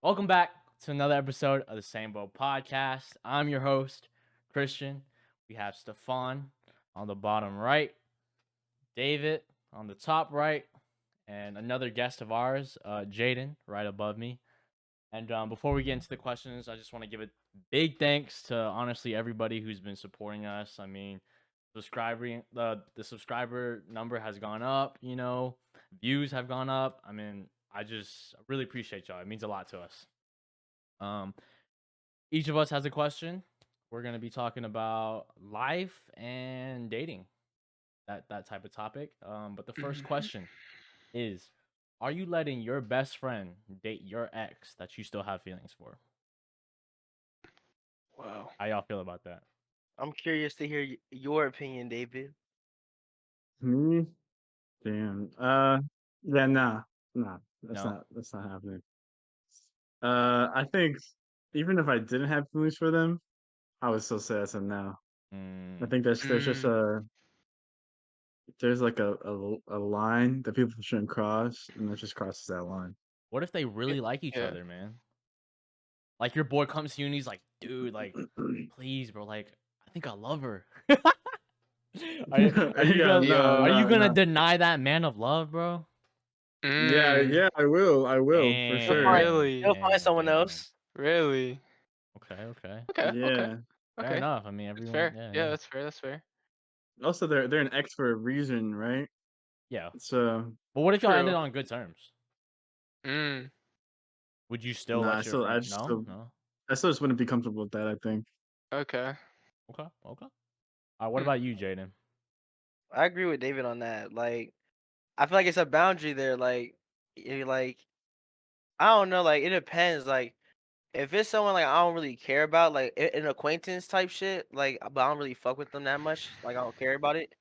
Welcome back to another episode of the Sameboatpodcast. I'm your host, Christian. We have Stefan on the bottom right, David on the top right, and another guest of ours, Jaden, right above me. And before we get into the questions, I just want to give a big thanks to honestly everybody who's been supporting us. I mean, the subscriber number has gone up. Views have gone up. I mean, I just really appreciate y'all. It means a lot to us. Um, each of us has a question. We're gonna be talking about life and dating, that type of topic. But the first Mhm. question is: are you letting your best friend date your ex that you still have feelings for? Wow. How y'all feel about that? I'm curious to hear your opinion, David. Me? Damn. Yeah, nah. No. That's not happening. I think even if I didn't have feelings for them, I would still say that's a no. I Mm. think there's just Mm. there's like a line that people shouldn't cross, and that just crosses that line. What if they Yeah. really like each Yeah. other, man? Like your boy comes to you and he's like, "Dude, like, please, bro, like, I think I love her." are you are you Yeah, gonna no, are you Yo. no, gonna no. deny that man of love, bro? Yeah, Mm. yeah, I will for He'll find sure. Really? he'll find someone Damn. else. Really? Okay, okay. Okay. Okay. Yeah. Fair Okay. enough. I mean, That's everyone, fair. yeah, Yeah. yeah. That's fair. That's fair. Also, they're an ex for a reason, right? Yeah. So But what if y'all ended True. on good terms? Mm. Would you still nah, let your friend? No, no. I still just wouldn't be comfortable with that. I think. Okay. Okay, okay. What Hmm. about you, Jaden? I agree with David on that. Like, I feel like it's a boundary there. Like I don't know. Like, it depends. Like, if it's someone like I don't really care about, like an acquaintance type shit, like, but I don't really fuck with them that much. Like, I don't care about it.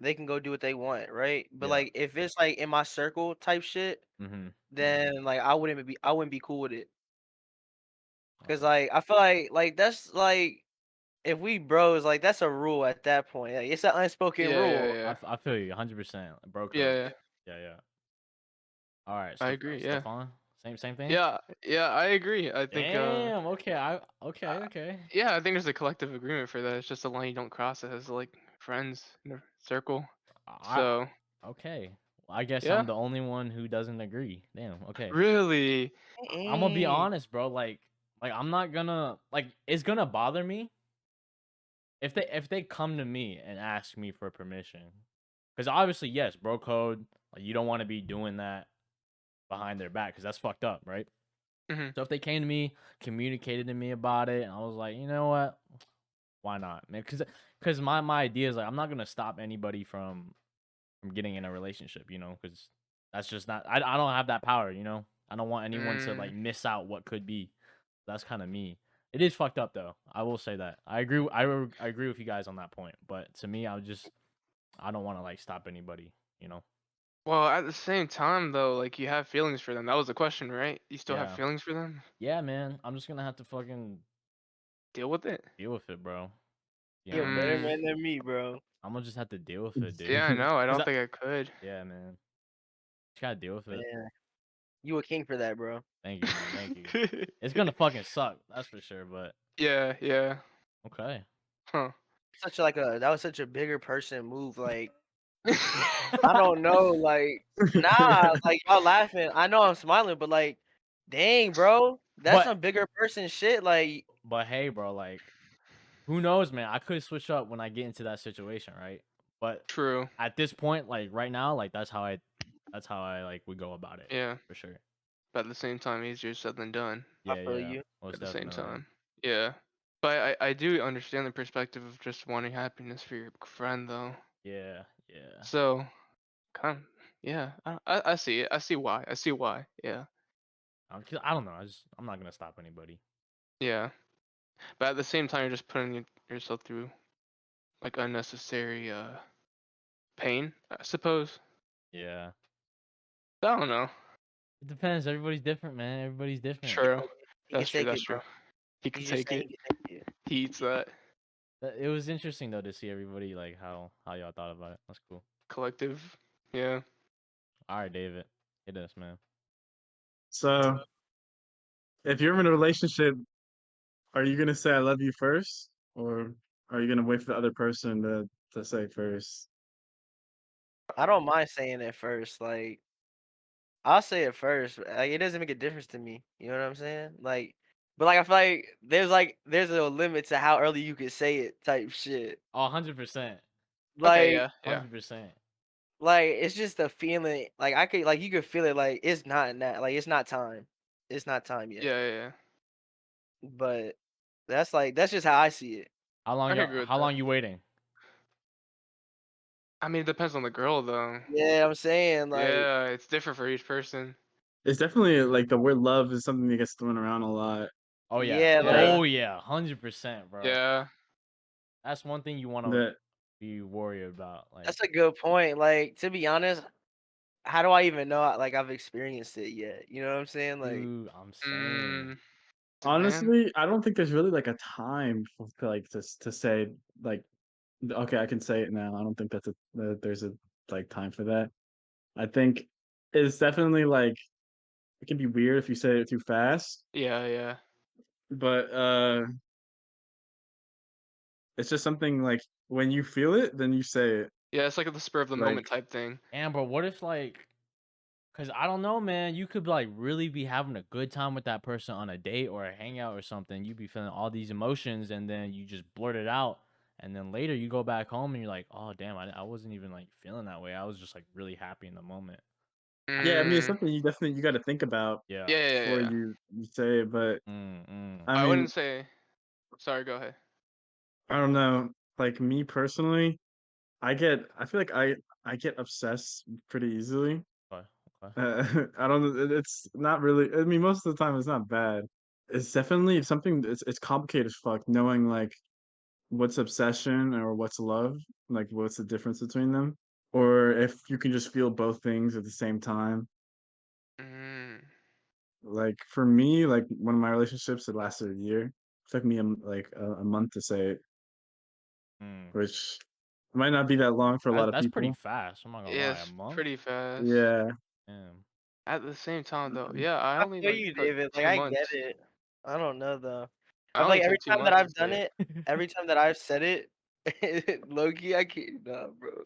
They can go do what they want, right? But Yeah. like, if it's like in my circle type shit, Mm-hmm. then like I wouldn't be cool with it. Cause like I feel like that's like if we bros, like that's a rule at that point. Like, it's an unspoken Yeah. Yeah. rule. Yeah. I feel you 100%. Bro Yeah. code. Yeah. Yeah, yeah. All right, I agree. Yeah. Stefan. Same thing. Yeah. Yeah. I agree. I think. Damn. Okay. Uh, Okay. yeah. I think there's a collective agreement for that. It's just a line you don't cross it as like friends in a circle. I So okay. Well, I guess yeah. I'm the only one who doesn't agree. Damn. Okay. Really. I'm gonna be Mm. honest, bro. Like I'm not gonna like. It's gonna bother me if they come to me and ask me for permission, because obviously, yes, bro code. Like you don't want to be doing that behind their back because that's fucked up, right? Hmm. So if they came to me, communicated to me about it, and I was like, you know what, why not, man? Because my idea is like I'm not gonna stop anybody from getting in a relationship, because that's just not. I don't have that power, I don't want anyone to Mm. like miss out what could be. That's kind of me. It is fucked up though. I will say that. I agree. I agree with you guys on that point. But to me, I don't want to like stop anybody. You know. Well, at the same time, though, like you have feelings for them. That was the question, right? You still have Yeah. feelings for them? Yeah, man. I'm just gonna have to fucking Deal with it. deal with it, bro. Be You're a better honest. Mm. man than me, bro. I'm gonna just have to deal with it, Yeah, dude. I know. I Cause don't think I could. yeah, man. Just gotta deal with it. Man, you a king for that, bro. Thank you, man. Thank you. It's gonna fucking suck. That's for sure. But Yeah, yeah. okay. Huh. That was such a bigger person move. Like, I don't know. Like, nah. Like, y'all laughing. I know I'm smiling, but like, dang, bro, that's But some bigger person shit. Like, hey, bro, like who knows, man? I could switch up when I get into that situation, right? But True. at this point, like right now, like that's how I like would go about it Yeah. for sure. But at the same time, easier said than done. I Yeah, feel yeah, you. most At the same definitely. time. Yeah. But I do understand the perspective of just wanting happiness for your friend, though. Yeah, yeah. So, kind of, yeah. I see it. I see why. I see why. Yeah. 'Cause I don't know. I'm not gonna stop anybody. Yeah. But at the same time, you're just putting yourself through like unnecessary pain, I suppose. Yeah, I don't know. it depends. Everybody's different, man. Everybody's different. True. He can That's true. take That's it, bro. true. He can He's just take saying it. he can take it. He eats that It was interesting though to see everybody like how y'all thought about it. That's cool. collective. Yeah. All right, David, hit us, man. So if you're in a relationship, are you gonna say I love you first, or are you gonna wait for the other person to say first? I don't mind saying it first. Like I'll say it first. Like it doesn't make a difference to me. You know what I'm saying? Like, but like I feel like there's a limit to how early you can say it type shit. Oh, 100%. Okay, Like yeah, yeah, 100%. like it's just a feeling. Like I could like you could feel it. Like it's not in that. Like it's not time. It's not time yet. yeah, yeah, yeah. But that's just how I see it. I can agree with How that. long you waiting? I mean, it depends on the girl, though. Yeah, I'm saying like Yeah, it's different for each person. It's definitely like the word love is something that gets thrown around a lot. Oh yeah. yeah, like Yeah, Oh yeah, 100%, bro. yeah. That's one thing you want to That be worried about. Like, that's a good point. Like to be honest, how do I even know like I've experienced it yet? You know what I'm saying? Like dude, I'm saying, Mm, man. honestly, I don't think there's really like a time for, like to say like okay, I can say it now. I don't think that there's a like time for that. I think it's definitely like it can be weird if you say it too fast, Yeah, yeah. but it's just something like when you feel it, then you say it. Yeah, it's like at the spur of the Like moment type thing. and bro, what if like, cause I don't know, man, you could like really be having a good time with that person on a date or a hangout or something. You be feeling all these emotions, and then you just blurt it out, and then later you go back home and you're like, oh damn, I wasn't even like feeling that way. I was just like really happy in the moment. yeah, I mean it's Mm, something you definitely you got to think about Yeah. yeah, yeah, before yeah. you say it. But Mm. I I mean, wouldn't say. Sorry, go ahead. I don't know. Like me personally, I feel like I get obsessed pretty easily. Okay. Okay. I don't know. It's not really. I mean, most of the time it's not bad. It's definitely something. It's complicated as fuck knowing like what's obsession or what's love. Like what's the difference between them, or if you can just feel both things at the same time. Mm, Like for me, like one of my relationships, it lasted a year. It took me like a month to say it, Mm. which might not be that long for a lot of That's pretty people. fast. I'm not gonna yeah, lie. A it's month? pretty fast. Yeah. Damn. At the same time, though, yeah, I I only feel like you, put David. Like I get 2 months. it. I don't know though. I I feel only like every took two time that months to I've say done it. it, every time that I've said it, low key, I can't. Nah, bro.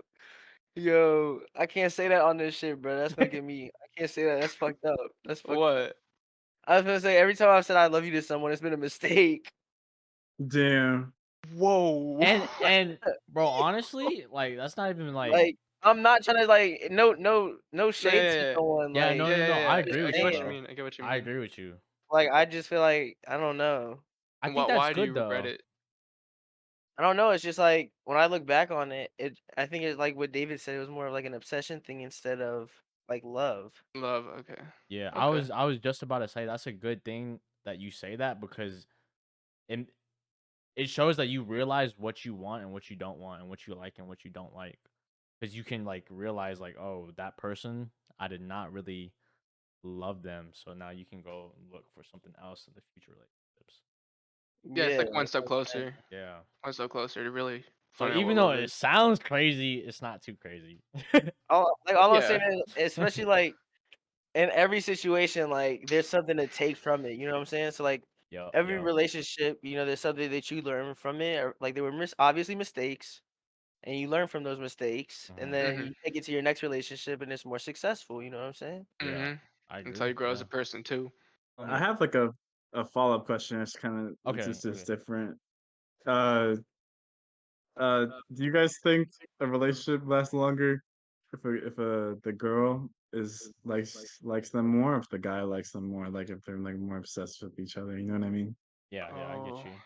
Yo, I can't say that on this shit, bro. That's gonna get me. I can't say that. That's fucked up. That's fucked up. What? I was gonna say every time I've said I love you to someone, it's been a mistake. Damn. Whoa. And bro, honestly, like that's not even like Like I'm not trying to like no No, shade yeah, to yeah, no one. yeah, Like no, yeah, no, yeah, no. I yeah, just agree yeah. I with get you, what you saying. bro. mean. I get what you I mean. agree with you. Like I just feel like I don't know. I And think that's why do good you regret though. it? I don't know. It's just like when I look back on it, I think it's like what David said. It was more of like an obsession thing instead of like love. Love. Okay. Yeah, Okay. I was just about to say that's a good thing that you say that because it it shows that you realize what you want and what you don't want and what you like and what you don't like. Because you can like realize like, oh, that person, I did not really love them. So now you can go look for something else in the future relationships. Yeah, it's Yeah, like one that's step what I'm saying. closer. Yeah. One step closer to really So finding out even what though love it is. sounds crazy, it's not too crazy. All I'm Yeah. saying is, especially like in every situation, like there's something to take from it. You know what I'm saying? So like Yup, every yup. relationship, there's something that you learn from it. Or, like there were obviously mistakes, and you learn from those mistakes, and Hmm. then Mhm. you take it to your next relationship, and it's more successful. You know what I'm saying? Yeah, Mhm. I That's agree. how you grow as Yeah. a person too. I have like a follow-up question. It's kind of it's Okay, just okay. different. Uh do you guys think a relationship lasts longer if the girl is likes them more, or if the guy likes them more, like if they're like more obsessed with each other, you know what I mean? Yeah, yeah, I get Oh, you.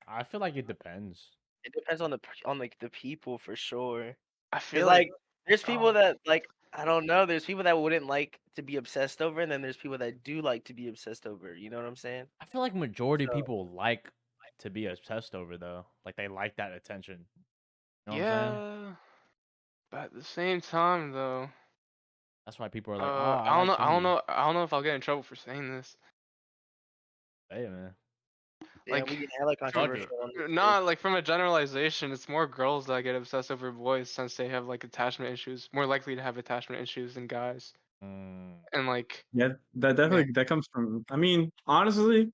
I feel like it depends. It depends on on like the people for sure. I Cause feel like. like there's people Oh, that like I don't know. There's people that wouldn't like to be obsessed over, and then there's people that do like to be obsessed over. You know what I'm saying? I feel like majority of So people like to be obsessed over though. Like they like that attention. You know what I'm saying? yeah. But at the same time, though, That's why people are like, "Oh, I I don't like know. to be." I don't know if I'll get in trouble for saying this. Hey man, yeah, we Like, get hella from fuck it. controversial on this shit. not like from a generalization, it's more girls that get obsessed over boys since they have like attachment issues. More likely to have attachment issues than guys. And like, Yeah, that definitely that comes from. I mean, honestly,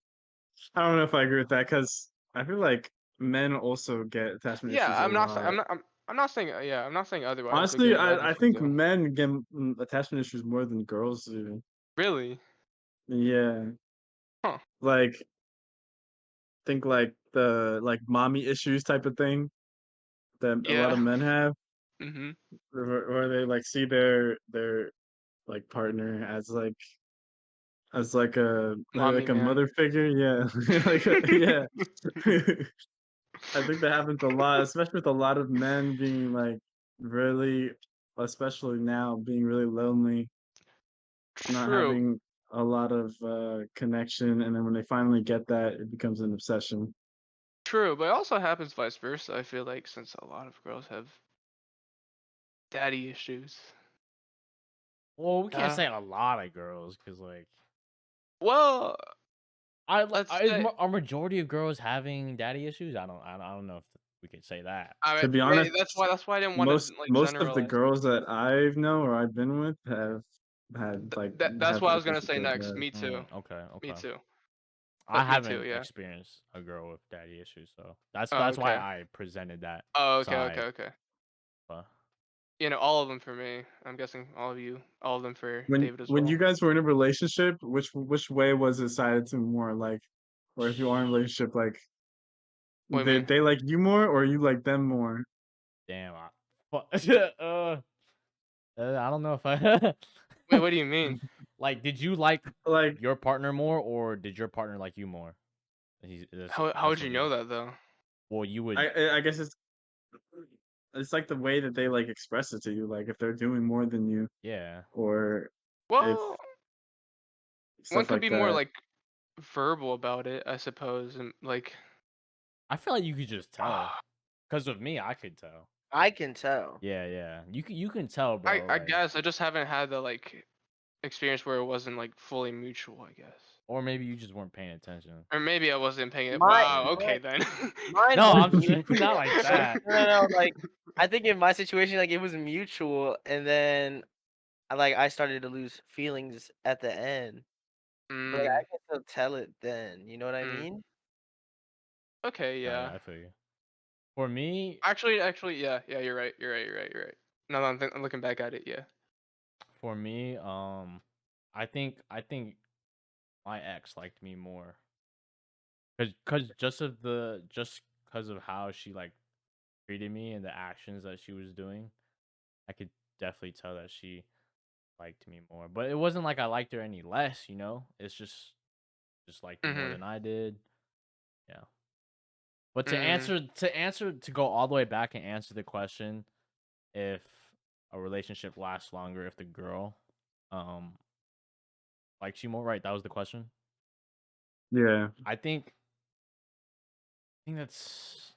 I don't know if I agree with that because I feel like men also get attachment issues yeah, a I'm not. lot. I'm not saying. Yeah, I'm not saying otherwise. Don't get Honestly, me wrong I if we think do. men get attachment issues more than girls do. Really? Yeah, Huh? like think like the like mommy issues type of thing that a lot of Yeah. men have, Mhm. where they like see their like partner as like a Mommy man. mother figure. Yeah, yeah. I think that happens a lot, especially with a lot of men being like really, especially now, being really lonely, not True. having a lot of connection, and then when they finally get that, it becomes an obsession. True, but it also happens vice versa. I feel like since a lot of girls have daddy issues. Well, we can't Uh, say a lot of girls because like well, let's is say. are majority of girls having daddy issues? I don't know if we could say that. I To mean, be honest, that's why I didn't want to like most of the generalize. girls that I've know or I've been with have had like That's have what I was gonna issues say like next. that. Me too. Okay, Me okay. too. I But me too. haven't Yeah. experienced a girl with daddy issues, so Oh, that's why okay. I presented that Oh, okay. Okay. side. Okay. But All of them for me. I'm guessing all of you. All of them for David as When well. you guys were in a relationship, which way was it sided to more like, or if you are in a relationship, like What do you mean? they like you more or you like them more? damn, I don't know if I Wait, what do you mean? like. Did you like Like your partner more, or did your partner like you more? How That's would you what know he. that though? Well, you would. I guess it's like the way that they like express it to you, like if they're doing more than you Yeah, or if Well, one stuff could like be more that. like verbal about it, I suppose, and like. I feel like you could just tell. Cause with me, I could tell. I can tell. Yeah, yeah. You can tell, I bro. I Like, guess I just haven't had the like experience where it wasn't like fully mutual, I guess. or maybe you just weren't paying attention. Or maybe I wasn't paying it. My Wow, Yeah. okay then. mine No, was I'm not mutual. like that. No, like I think in my situation, like it was mutual, and then I started to lose feelings at the end. But like, I Mm, can still tell it then. You know what I mm. mean? Okay, No, yeah, yeah. I feel you. For me, Actually, yeah, yeah, you're right. Now that I'm looking back at it, yeah. for me, I think my ex liked me more, cause just cause of how she like treated me and the actions that she was doing, I could definitely tell that she liked me more. But it wasn't like I liked her any less, you know. It's just liked me more Mhm. than I did. Yeah. But Mm. to go all the way back and answer the question, if a relationship lasts longer if the girl um likes you more, right? That was the question. Yeah. I think I think that's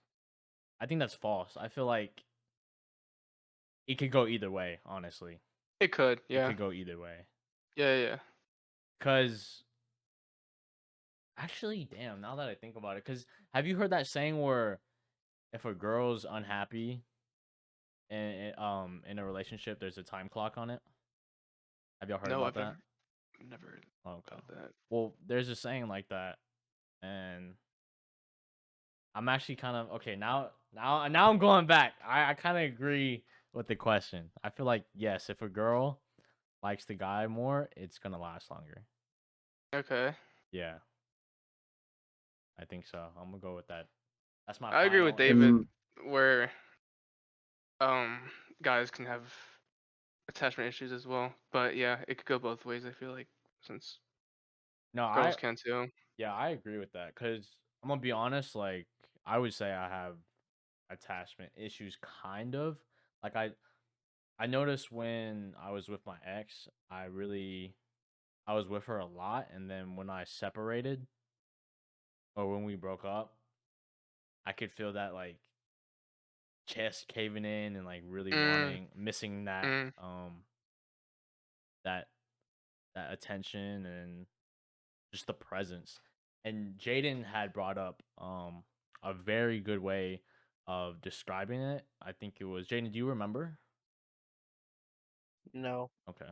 I think that's false. I feel like it could go either way, honestly. It could, It yeah. could go either way. Yeah, yeah. Cuz actually, damn, now that I think about it, cuz have you heard that saying where if a girl's unhappy in a relationship, there's a time clock on it? Have y'all heard No, about I've that? never heard Okay. about that. Well, there's a saying like that, and I'm actually kind of okay now. I'm going back. I kind of agree with the question. I feel like yes, if a girl likes the guy more, it's gonna last longer. Okay. Yeah, I think so. I'm gonna go with that. That's my I agree with final David answer. And where um guys can have attachment issues as well. But yeah, it could go both ways, I feel like, since No, girls can too. yeah, I agree with that because I'm gonna be honest. Like I would say I have attachment issues, kind of. Like I noticed when I was with my ex, I was with her a lot, and then when I separated or when we broke up, I could feel that like chest caving in and like really Mm, missing mm. that that attention and just the presence. And Jaden had brought up a very good way of describing it. I think it was Jaden. Do you remember? No. Okay.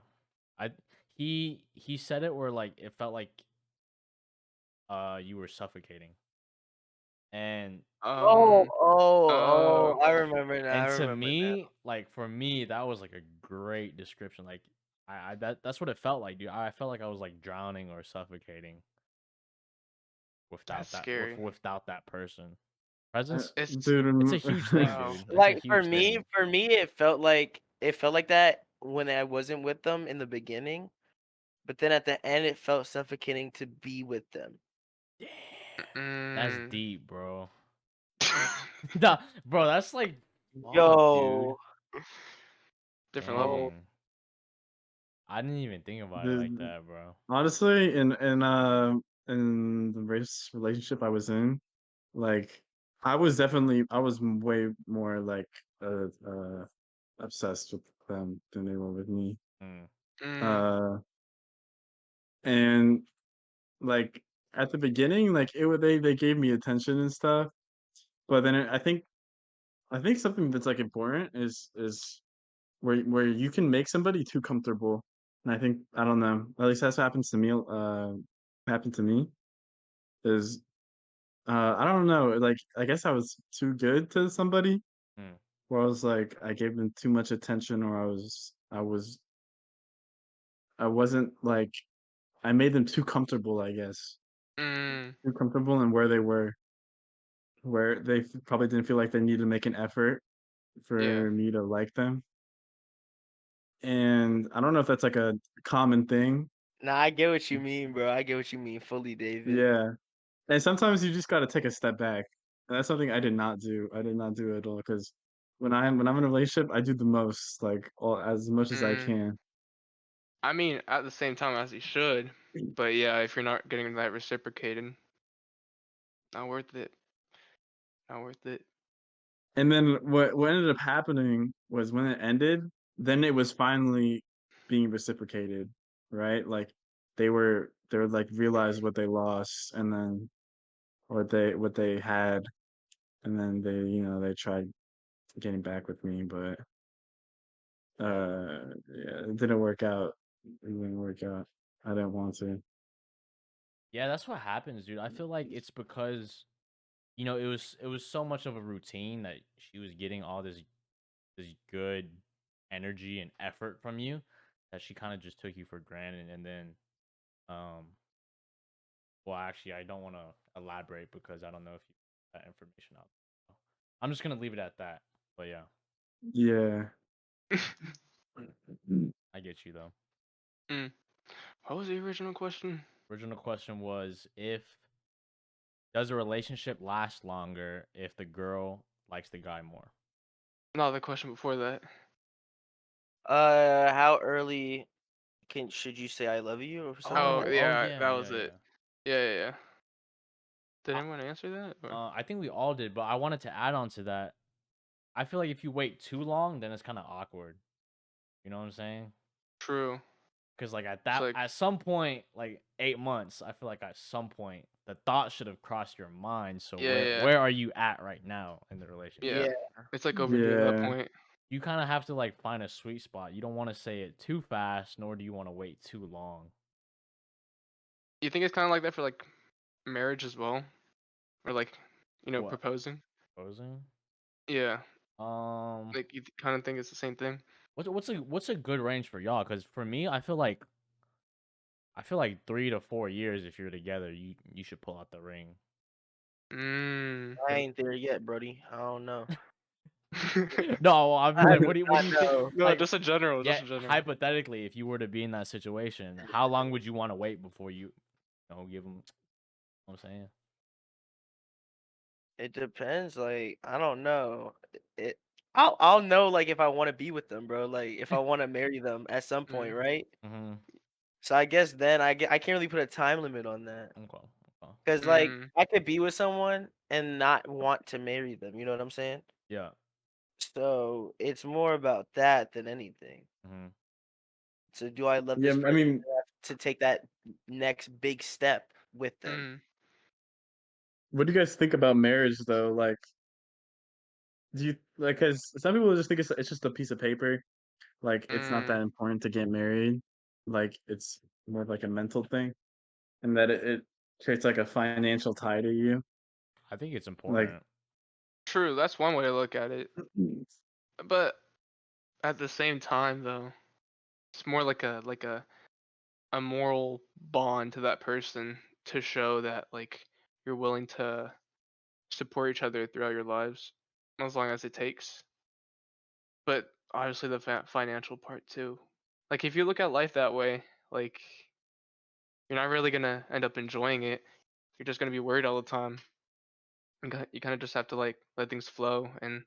I he said it where like it felt like you were suffocating. And Oh, Um. oh, Oh. oh! I remember now. I and to remember now. me, like for me, that was like a great description. Like that's what it felt like, dude. I felt like I was like drowning or suffocating That's without that scary. without that person. Uh, Presence, It's dude, it's a huge thing, wow. dude. It's a Like huge thing. for me, it felt like that when I wasn't with them in the beginning, but then at the end, it felt suffocating to be with them. Damn. That's Mm. deep, bro. Nah, bro, that's like fuck, dude. Yo, Different level. oh, Dang. I didn't even think about it like dude, that, bro. honestly, in the race relationship I was in, like I was way more like obsessed with them than they were with me. Mm, Mm. Uh, and like at the beginning, like they gave me attention and stuff, but then I think something that's like important is where you can make somebody too comfortable. And I think I don't know. At least that's what happens to me. Happened to me is I don't know. Like I guess I was too good to somebody, mm. where I was like I gave them too much attention, or I wasn't like I made them too comfortable. I guess Mm. too comfortable in where they were, where they probably didn't feel like they needed to make an effort Yeah. for me to like them. And I don't know if that's like a common thing. nah, I get what you mean, bro. I get what you mean fully, David. Yeah. And sometimes you just got to take a step back. And that's something I did not do. I did not do at all because when I'm in a relationship, I do the most, like all as much as I Mm. can. I mean, at the same time as you should, but yeah, if you're not getting that reciprocated, not worth it. Not worth it. And then what ended up happening was when it ended, then it was finally being reciprocated, right? Like they would like realize what they lost and then what they had, and then they they tried getting back with me, but yeah, it didn't work out. It didn't work out. I didn't want to. Yeah, that's what happens, dude. I feel like it's because it was so much of a routine that she was getting all this good energy and effort from you that she kind of just took you for granted. And then um well, actually, I don't want to elaborate because I don't know if you put that information out. So I'm just gonna leave it at that. But yeah, Yeah. I get you though. Mm. What was the original question? Original question was, if does a relationship last longer if the girl likes the guy more? No, the question before that. How early should you say I love you or something like Oh that? Oh yeah, yeah, that yeah, was yeah. it. Yeah, yeah, yeah. Did I, anyone answer that? Or? I think we all did, but I wanted to add on to that. I feel like if you wait too long, then it's kind of awkward. You know what I'm saying? True. Because like It's like, at some point, like 8 months, I feel like at some point the thought should have crossed your mind. So yeah, yeah, where are you at right now in the relationship? yeah. Yeah, It's like overdue at that Yeah. point. You kind of have to like find a sweet spot. You don't want to say it too fast, nor do you want to wait too long. You think it's kind of like that for like marriage as well, or like, What, proposing? proposing? Yeah, Um, like you kind of think it's the same thing. what's a good range for y'all? Because for me, I feel like 3 to 4 years if you're together, you should pull out the ring. Mm. I ain't there yet, Brody. I don't know. No, well, I feel I like do what not do you think? know. No, Like, just a general, yeah, just a general. hypothetically, if you were to be in that situation, how long would you want to wait before give them? What I'm saying. It depends. Like I don't know. It. I'll know like if I want to be with them, bro. Like if I want to marry them at some point, Mm. right? Mm-hmm. So I guess then I can't really put a time limit on that. Okay. Okay. Cause like Mm. I could be with someone and not want to marry them. You know what I'm saying? Yeah. So it's more about that than anything. Mm-hmm. So do I love Yeah, this I person mean, enough to take that next big step with them? Mm. what do you guys think about marriage though? Like, do you like cuz some people just think it's just a piece of paper, like it's not Mm. that important to get married. like it's more of like a mental thing, and that it creates like a financial tie to you. I think it's Like, important. True, that's one way to look at it. But at the same time, though, it's more like a moral bond to that person to show that like you're willing to support each other throughout your lives as long as it takes. But obviously the financial part too. Like if you look at life that way, like you're not really gonna end up enjoying it. You're just gonna be worried all the time. You kind of just have to like let things flow, and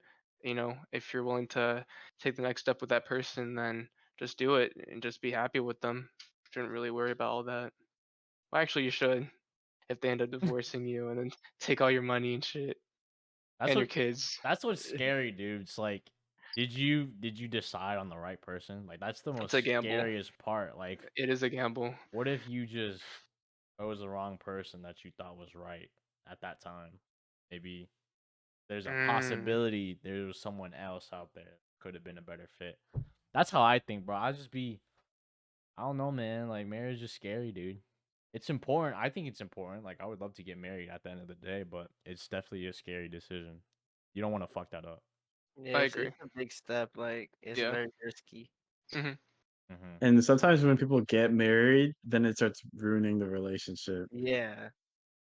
if you're willing to take the next step with that person, then just do it and just be happy with them. Shouldn't really worry about all that. Well, actually, you should if they end up divorcing you and then take all your money and shit That's and your what kids. that's what's scary, dude. It's like, did you decide on the right person? Like that's the It's a most gamble. scariest part. Like, It is a gamble. what if you just chose the wrong person that you thought was right at that time? Maybe there's a Mm, possibility there was someone else out there could have been a better fit. That's how I think, bro. I don't know, man. Like marriage is scary, dude. It's important. I think it's important. Like I would love to get married at the end of the day, but it's definitely a scary decision. You don't want to fuck that up. Yeah, I it's agree. it's a big step. Like it's Yeah. very risky. Hmm. Hmm. and sometimes when people get married, then it starts ruining the relationship. Yeah.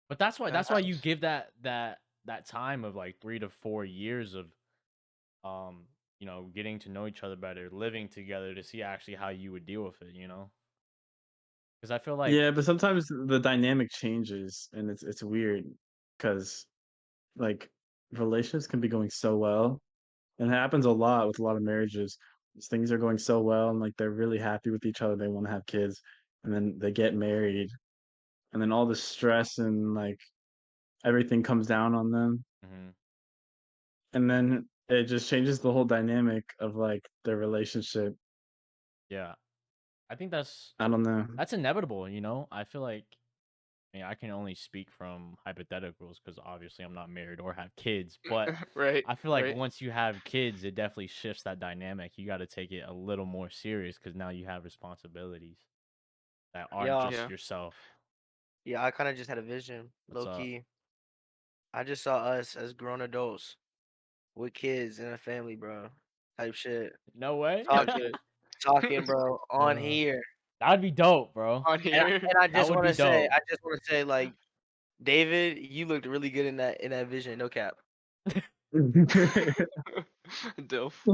But that's why That that's why you happens. give that time of like 3 to 4 years of getting to know each other better, living together to see actually how you would deal with it. Because I feel like Yeah, but sometimes the dynamic changes, and it's weird because like relationships can be going so well, and it happens a lot with a lot of marriages. Things are going so well, and like they're really happy with each other. They want to have kids, and then they get married, and then all the stress and like everything comes down on them, mhm, and then it just changes the whole dynamic of like their relationship. yeah, I think that's I don't know. that's inevitable. I feel like I can only speak from hypotheticals because obviously I'm not married or have kids, but Right. I feel like Right. once you have kids, it definitely shifts that dynamic. You got to take it a little more serious because now you have responsibilities that aren't Yeah. just Yeah. yourself. Yeah. I kind of just had a vision, What's low up? key. I just saw us as grown adults with kids and a family, bro. Type shit. No way. Talking, talking, bro, on Uh, here. that'd be dope, bro. On And I, here. and I That just would want be to say, dope. like, David, you looked really good in that vision. No cap. Dilf.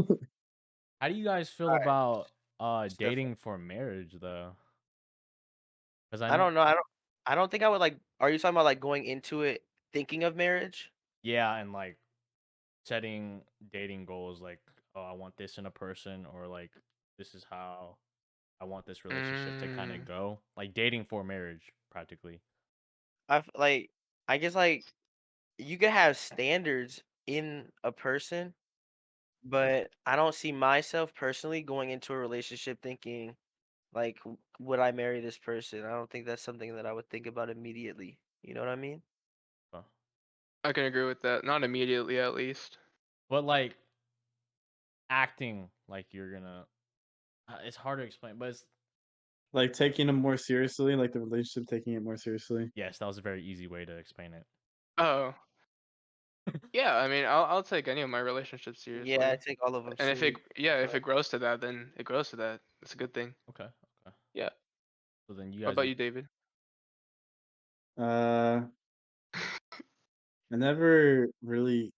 How do you guys feel All right, about Stefan. dating for marriage though? Because I I know, don't know. I don't think I would like. Are you talking about like going into it thinking of marriage? yeah, and like setting dating goals, like, oh, I want this in a person, or like this is how I want this relationship to kind of Mm, go, like dating for marriage, practically. Like. I guess like you could have standards in a person, but I don't see myself personally going into a relationship thinking like, would I marry this person? I don't think that's something that I would think about immediately. You know what I mean? Uh, I can agree with that. Not immediately, at least. But like acting like you're gonna, it's hard to explain, but it's Like taking them more seriously, like the relationship taking it more seriously. yes, that was a very easy way to explain it. Oh, yeah. I mean, I'll take any of my relationships Yeah, I seriously, take all of them and serious. if it grows to that, then it grows to that. It's a good thing. Okay, okay. Yeah. So then you What guys about would you, David? Uh, I never really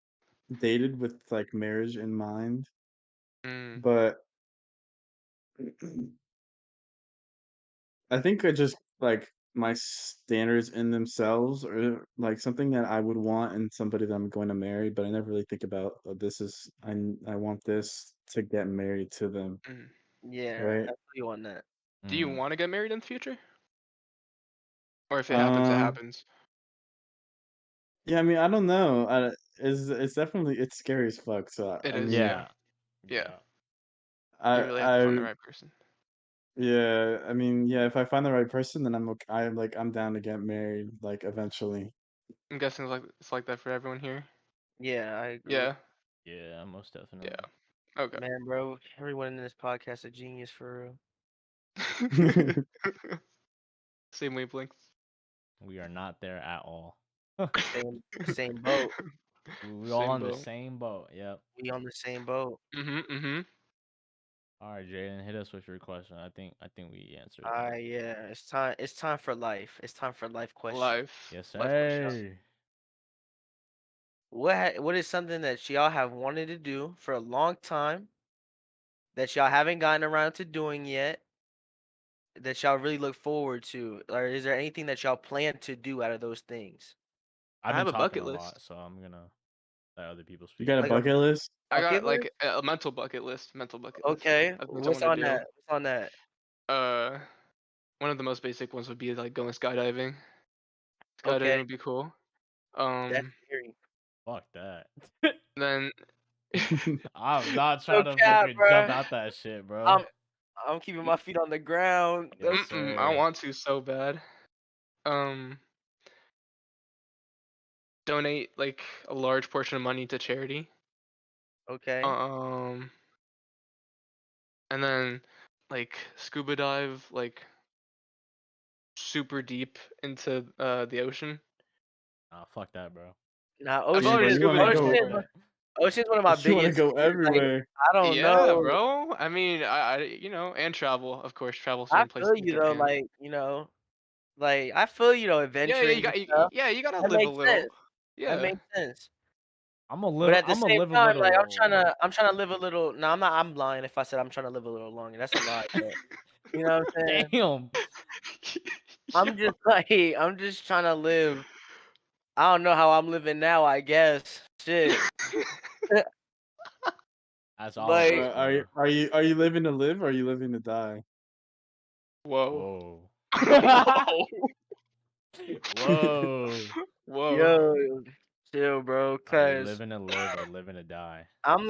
dated with like marriage in mind, Mm, but I think I just like my standards in themselves or like something that I would want in somebody that I'm going to marry, but I never really think about this is I want this to get married to them, mm. Yeah, I right? feel you on that. Do you mm, want to get married in the future, or if it happens, it Uh, happens? yeah, I mean, I don't know. It's definitely it's scary as fuck. So It I is. mean, Yeah. yeah, Yeah. yeah. You really have to find the I right person. yeah, I mean, yeah, if I find the right person, then I'm down to get married like eventually. I'm guessing it's like that for everyone here. Yeah, I agree. Yeah. Yeah, most Yeah. definitely. Okay. Man, bro, everyone in this podcast a genius for real. Same wavelength. We are not there at all. Same boat. We all Same on the boat. same boat. Yep. We on the same boat. Mhm. All right, Jaden, hit us with your question. I think we answered that. Yeah, it's time for life. It's time for life question. Life. Yes, Life questions. sir. What is something that y'all have wanted to do for a long time that y'all haven't gotten around to doing yet that y'all really look forward to? Or is there anything that y'all plan to do out of those things? I've I been have a talking bucket a lot, list. so I'm gonna let other people You speak. got a Like a bucket list? I got bucket like list? a mental bucket list. Mental bucket list Okay. of things I What's want to on do. that? What's on that? Uh, one of the most basic ones would be like going skydiving. Skydiving Okay. would be cool. That's Um, scary. Fuck that. then I'm not No trying to cap, fucking jump bro. out that shit, bro. I'm I'm keeping my feet on the ground. Yes, I sir. want to so bad. Um, donate like a large portion of money to charity. Okay. Um, and then like scuba dive like super deep into the ocean. Oh, fuck that, bro. Now I've Damn, bro, already you scuba want to dived ocean go? is before. ocean's one of my You want to biggest go fears. Like everywhere? I don't Yeah, know. bro. I mean, and travel, of course, travel I certain places feel in you though, Japan. like I feel Yeah, yeah, adventuring and stuff. you gotta That live a makes sense. little. That Yeah. makes sense. I'm gonna But live. at the I'm gonna same live a time, like little. I'm trying to live a little. No, I'm lying if I said I'm trying to live a little longer. That's a lie. But you know what I'm saying? Damn. Yo. I'm just like I'm just trying to live. I don't know how I'm living now. I guess shit. That's all of Like us, bro. Are you living to live or are you living to die? Whoa. Whoa. Whoa. Whoa. Whoa. yo, chill, bro. Are we Cause living to live or living to die? I'm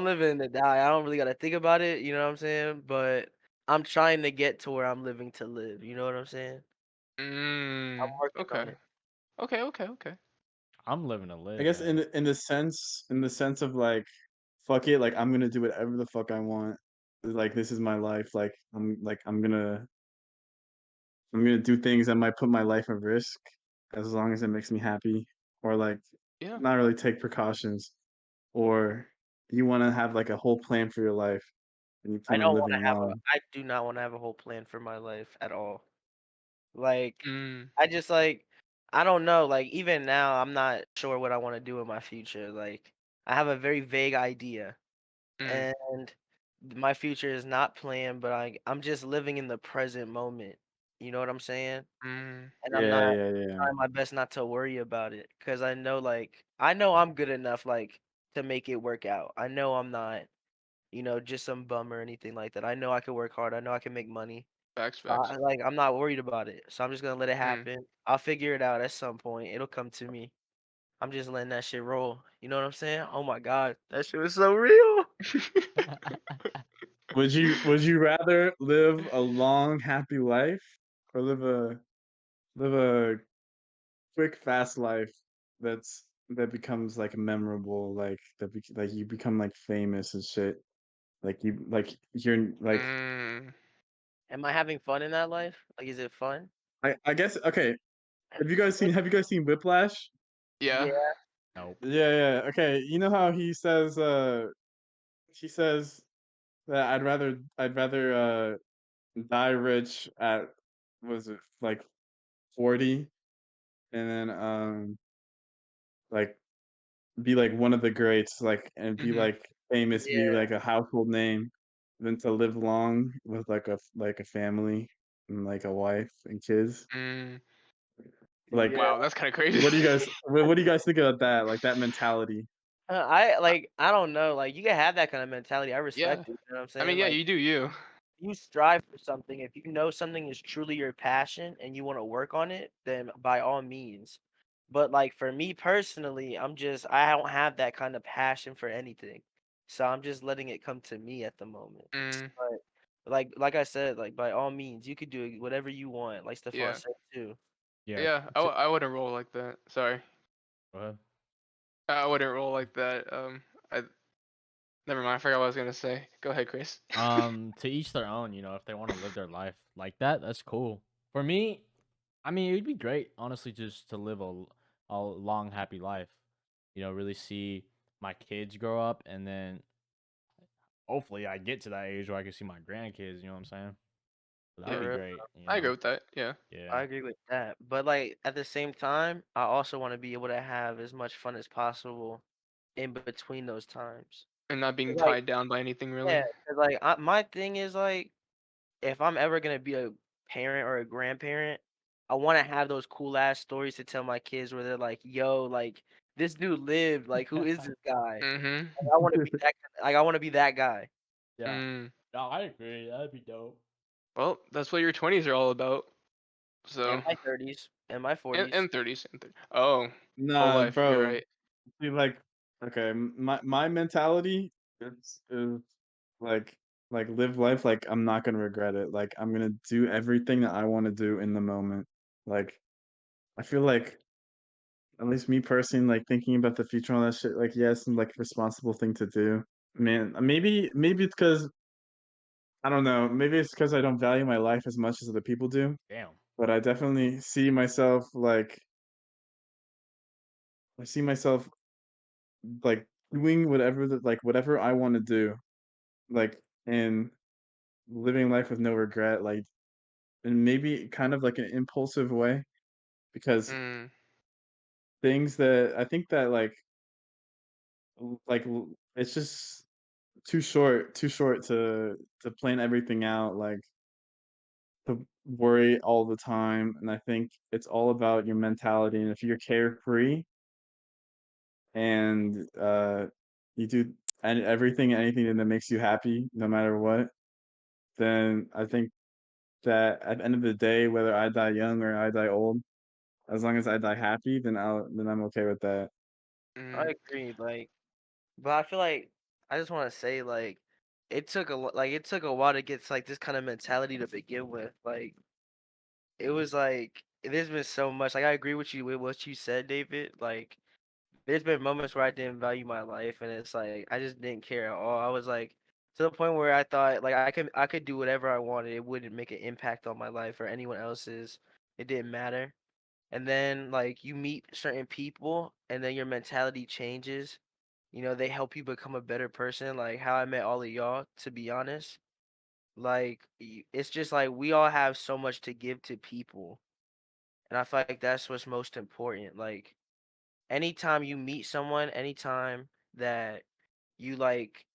living to die. I don't really gotta think about it, you know what I'm saying? But I'm trying to get to where I'm living to live, you know what I'm saying? I'm working on Okay. it. Okay. I'm living to I live, guess man. in the sense of like, fuck it, like I'm gonna do whatever the fuck I want. Like this is my life. Like I'm gonna do things that might put my life at risk as long as it makes me happy, or like Yeah. not really take precautions, or you want to have like a whole plan for your life and you plan on living long. I do not wanna have a whole plan for my life at all. Like, Mm. I just like I don't know, like even now I'm not sure what I wanna do in my future. Like I have a very vague idea Mm. and my future is not planned, but I'm just living in the present moment. You know what I'm saying? Mm. And I'm Yeah, not yeah, yeah. trying my best not to worry about it because I know I'm good enough like to make it work out. I know I'm not, just some bum or anything like that. I know I can work hard. I know I can make money. So Facts. I'm not worried about it. So I'm just gonna let it Mm. happen. I'll figure it out at some point. It'll come to me. I'm just letting that shit roll. You know what I'm saying? Oh my god, that shit was so real. Would you rather live a long, happy life or live a quick, fast life that becomes like memorable, like like you become like famous and shit. Like you're like mm. Am I having fun in that life? Like, is it fun? I guess okay. Have you guys seen Whiplash? Yeah. Yeah, Nope. Yeah, yeah. Okay. You know how he says that I'd rather die rich at was it like 40 and then like be like one of the greats like and be Mhm. like famous, be yeah, like a household name than to live long with like a family and like a wife and kids. Mm. Like yeah. Wow, that's kind of crazy. what do you guys think about that? Like that mentality? I don't know. Like, you can have that kind of mentality. I Yeah. respect it. You know what I'm I mean, saying? yeah, Like, you do you. you strive for something. If you know something is truly your passion and you want to work on it, then by all means. But like for me personally, I don't have that kind of passion for anything. So I'm just letting it come to me at the moment. Mm. But like I said, like by all means, you could do whatever you want, like Stefan Yeah. said too. Yeah. Yeah. I wouldn't roll like that. Sorry. Go ahead. I wouldn't roll like that. I Never mind. I forgot what I was gonna say. Go ahead, Chris. To each their own. You know, if they want to live their life like that, that's cool. For me, I mean, it'd be great, honestly, just to live a long, happy life. You know, really see my kids grow up, and then hopefully I get to that age where I can see my grandkids. You know what I'm saying? So that'd Yeah, be For real. great. You I agree know? with that. Yeah, Yeah. I agree with that. But like at the same time, I also want to be able to have as much fun as possible in between those times. and not 'Cause, being like, tied down by anything yeah, really. 'cause, like my thing is like if I'm ever gonna be a parent or a grandparent, I want to have those cool ass stories to tell my kids where they're like, "Yo, like this dude lived. Like, who is this guy?" Mm-hmm. Like, I want to be that. Like, I want to be that guy. Yeah. Mm. No, I agree. That'd be dope. Well, that's what your 20s are all about. In So, my 30s, in my and 40s. and 30s, and 30. Oh, whole Nah, life. You're bro. right. See, like, okay, my mentality is like live life like I'm not gonna regret it. Like I'm gonna do everything that I want to do in the moment. Like I feel like at least me personally, like thinking about the future and all that shit. Like yes, and like responsible thing to do. Man, maybe it's because I don't know. Maybe it's because I don't value my life as much as other people do. Damn. But I definitely see myself like I see myself like doing whatever I want to do, like and living life with no regret, like and maybe kind of like an impulsive way because Mm. things that I think that it's just too short to plan everything out, like to worry all the time. And I think it's all about your mentality. And if you're carefree and you do anything that makes you happy, no matter what, then I think that at the end of the day, whether I die young or I die old, as long as I die happy, then I'm okay with that. I Mm. agree. Like, but I feel like I just want to say like it took a while to get to, like this kind of mentality to begin with. Like, it was like there's been so much. Like, I agree with you with what you said, David. Like, there's been moments where I didn't value my life, and it's like I just didn't care at all. I was like to the point where I thought like I could do whatever I wanted. It wouldn't make an impact on my life or anyone else's. It didn't matter. And then like you meet certain people, and then your mentality changes. You know, they help you become a better person. Like how I met all of y'all. To be honest, like it's just like we all have so much to give to people, and I feel like that's what's most important. Like anytime you meet someone, anytime that you like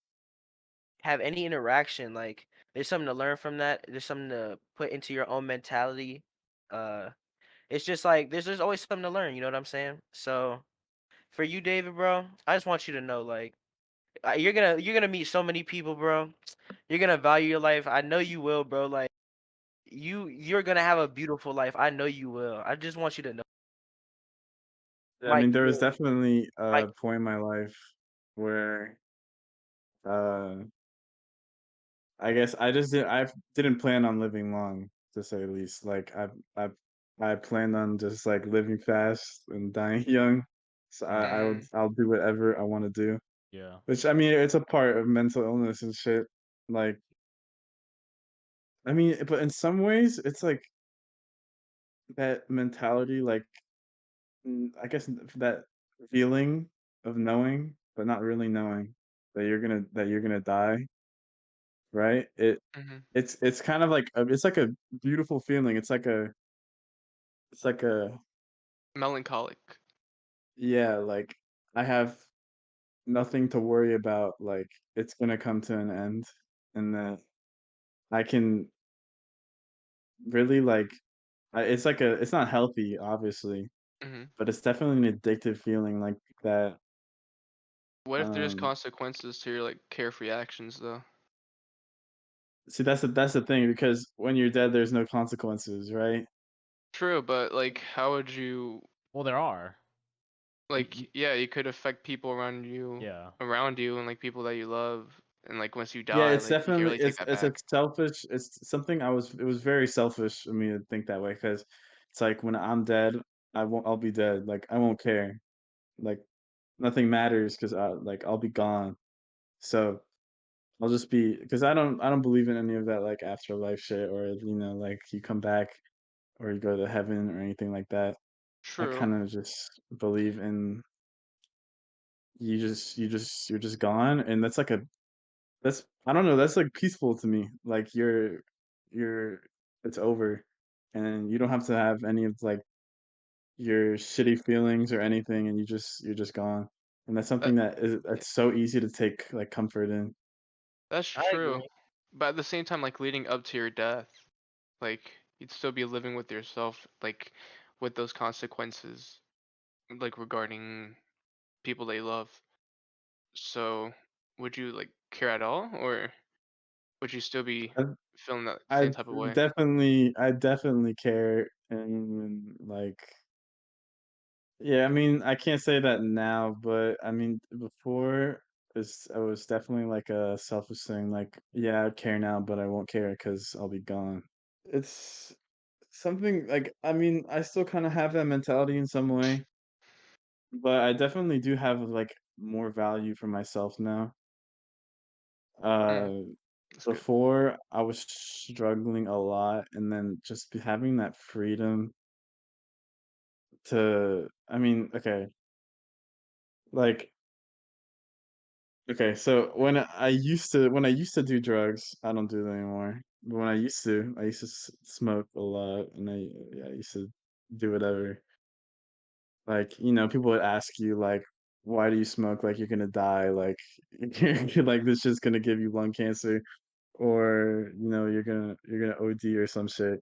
have any interaction, like there's something to learn from that. There's something to put into your own mentality. Uh, it's just like there's always something to learn. You know what I'm saying? So for you, David, bro, I just want you to know, like you're gonna meet so many people, bro. You're gonna value your life. I know you will, bro. Like you're gonna have a beautiful life. I know you will. I just want you to know. Yeah, I My mean, there was kid, definitely my a point in my life where uh I guess I didn't plan on living long, to say the least. Like I planned on just like living fast and dying young. So Mm. I'll do whatever I want to do. Yeah. Which I mean, it's a part of mental illness and shit. Like I mean, but in some ways, it's like that mentality, like I guess that feeling of knowing, but not really knowing that you're gonna die, right? Mm-hmm. It's kind of like it's like a beautiful feeling. It's like a Melancholic. yeah, like I have nothing to worry about. Like it's gonna come to an end, and that I can really like. It's like a. It's not healthy, obviously, Mm-hmm. but it's definitely an addictive feeling like that. What if there's Um, consequences to your like carefree actions though? See, that's the thing because when you're dead, there's no consequences, right? True, but like, how would you Well, there are. like? Yeah, you could affect people Yeah. around you, and like people that you love, and like once you Yeah, die, like you can't really take that it's a back. selfish. It's something it was very selfish of me to think that way because it's like when I'm dead, I'll be dead. Like I won't care. Like nothing matters because like I'll be gone. So I'll just be because I don't believe in any of that like afterlife shit or like you come back or you go to heaven or anything like that. I True. kind of just believe in you're just gone, and that's like a that's I don't know, that's like peaceful to me. Like you're it's over, and you don't have to have any of like your shitty feelings or anything, and you're just gone. And that's That something that's so easy to take like comfort in. that's I true. agree. But at the same time, like leading up to your death, like you'd still be living with yourself, like with those consequences, like regarding people they love. So, would you like care at all, or would you still be I, feeling that same type of way? I definitely care, and like yeah, I mean, I can't say that now, but I mean, before I was definitely like a selfish thing. Like, yeah, I care now, but I won't care because I'll be gone. It's something like I mean, I still kind of have that mentality in some way, but I definitely do have like more value for myself now. Mm, Uh, that's good. Before I was struggling a lot, and then just having that freedom I mean, okay, like okay, so when I used to do drugs, I don't do them anymore. But when I used to smoke a lot, and yeah, I used to do whatever. Like, people would ask you like, "Why do you smoke? Like you're gonna die? Like like this just gonna give you lung cancer, or you're gonna OD or some shit."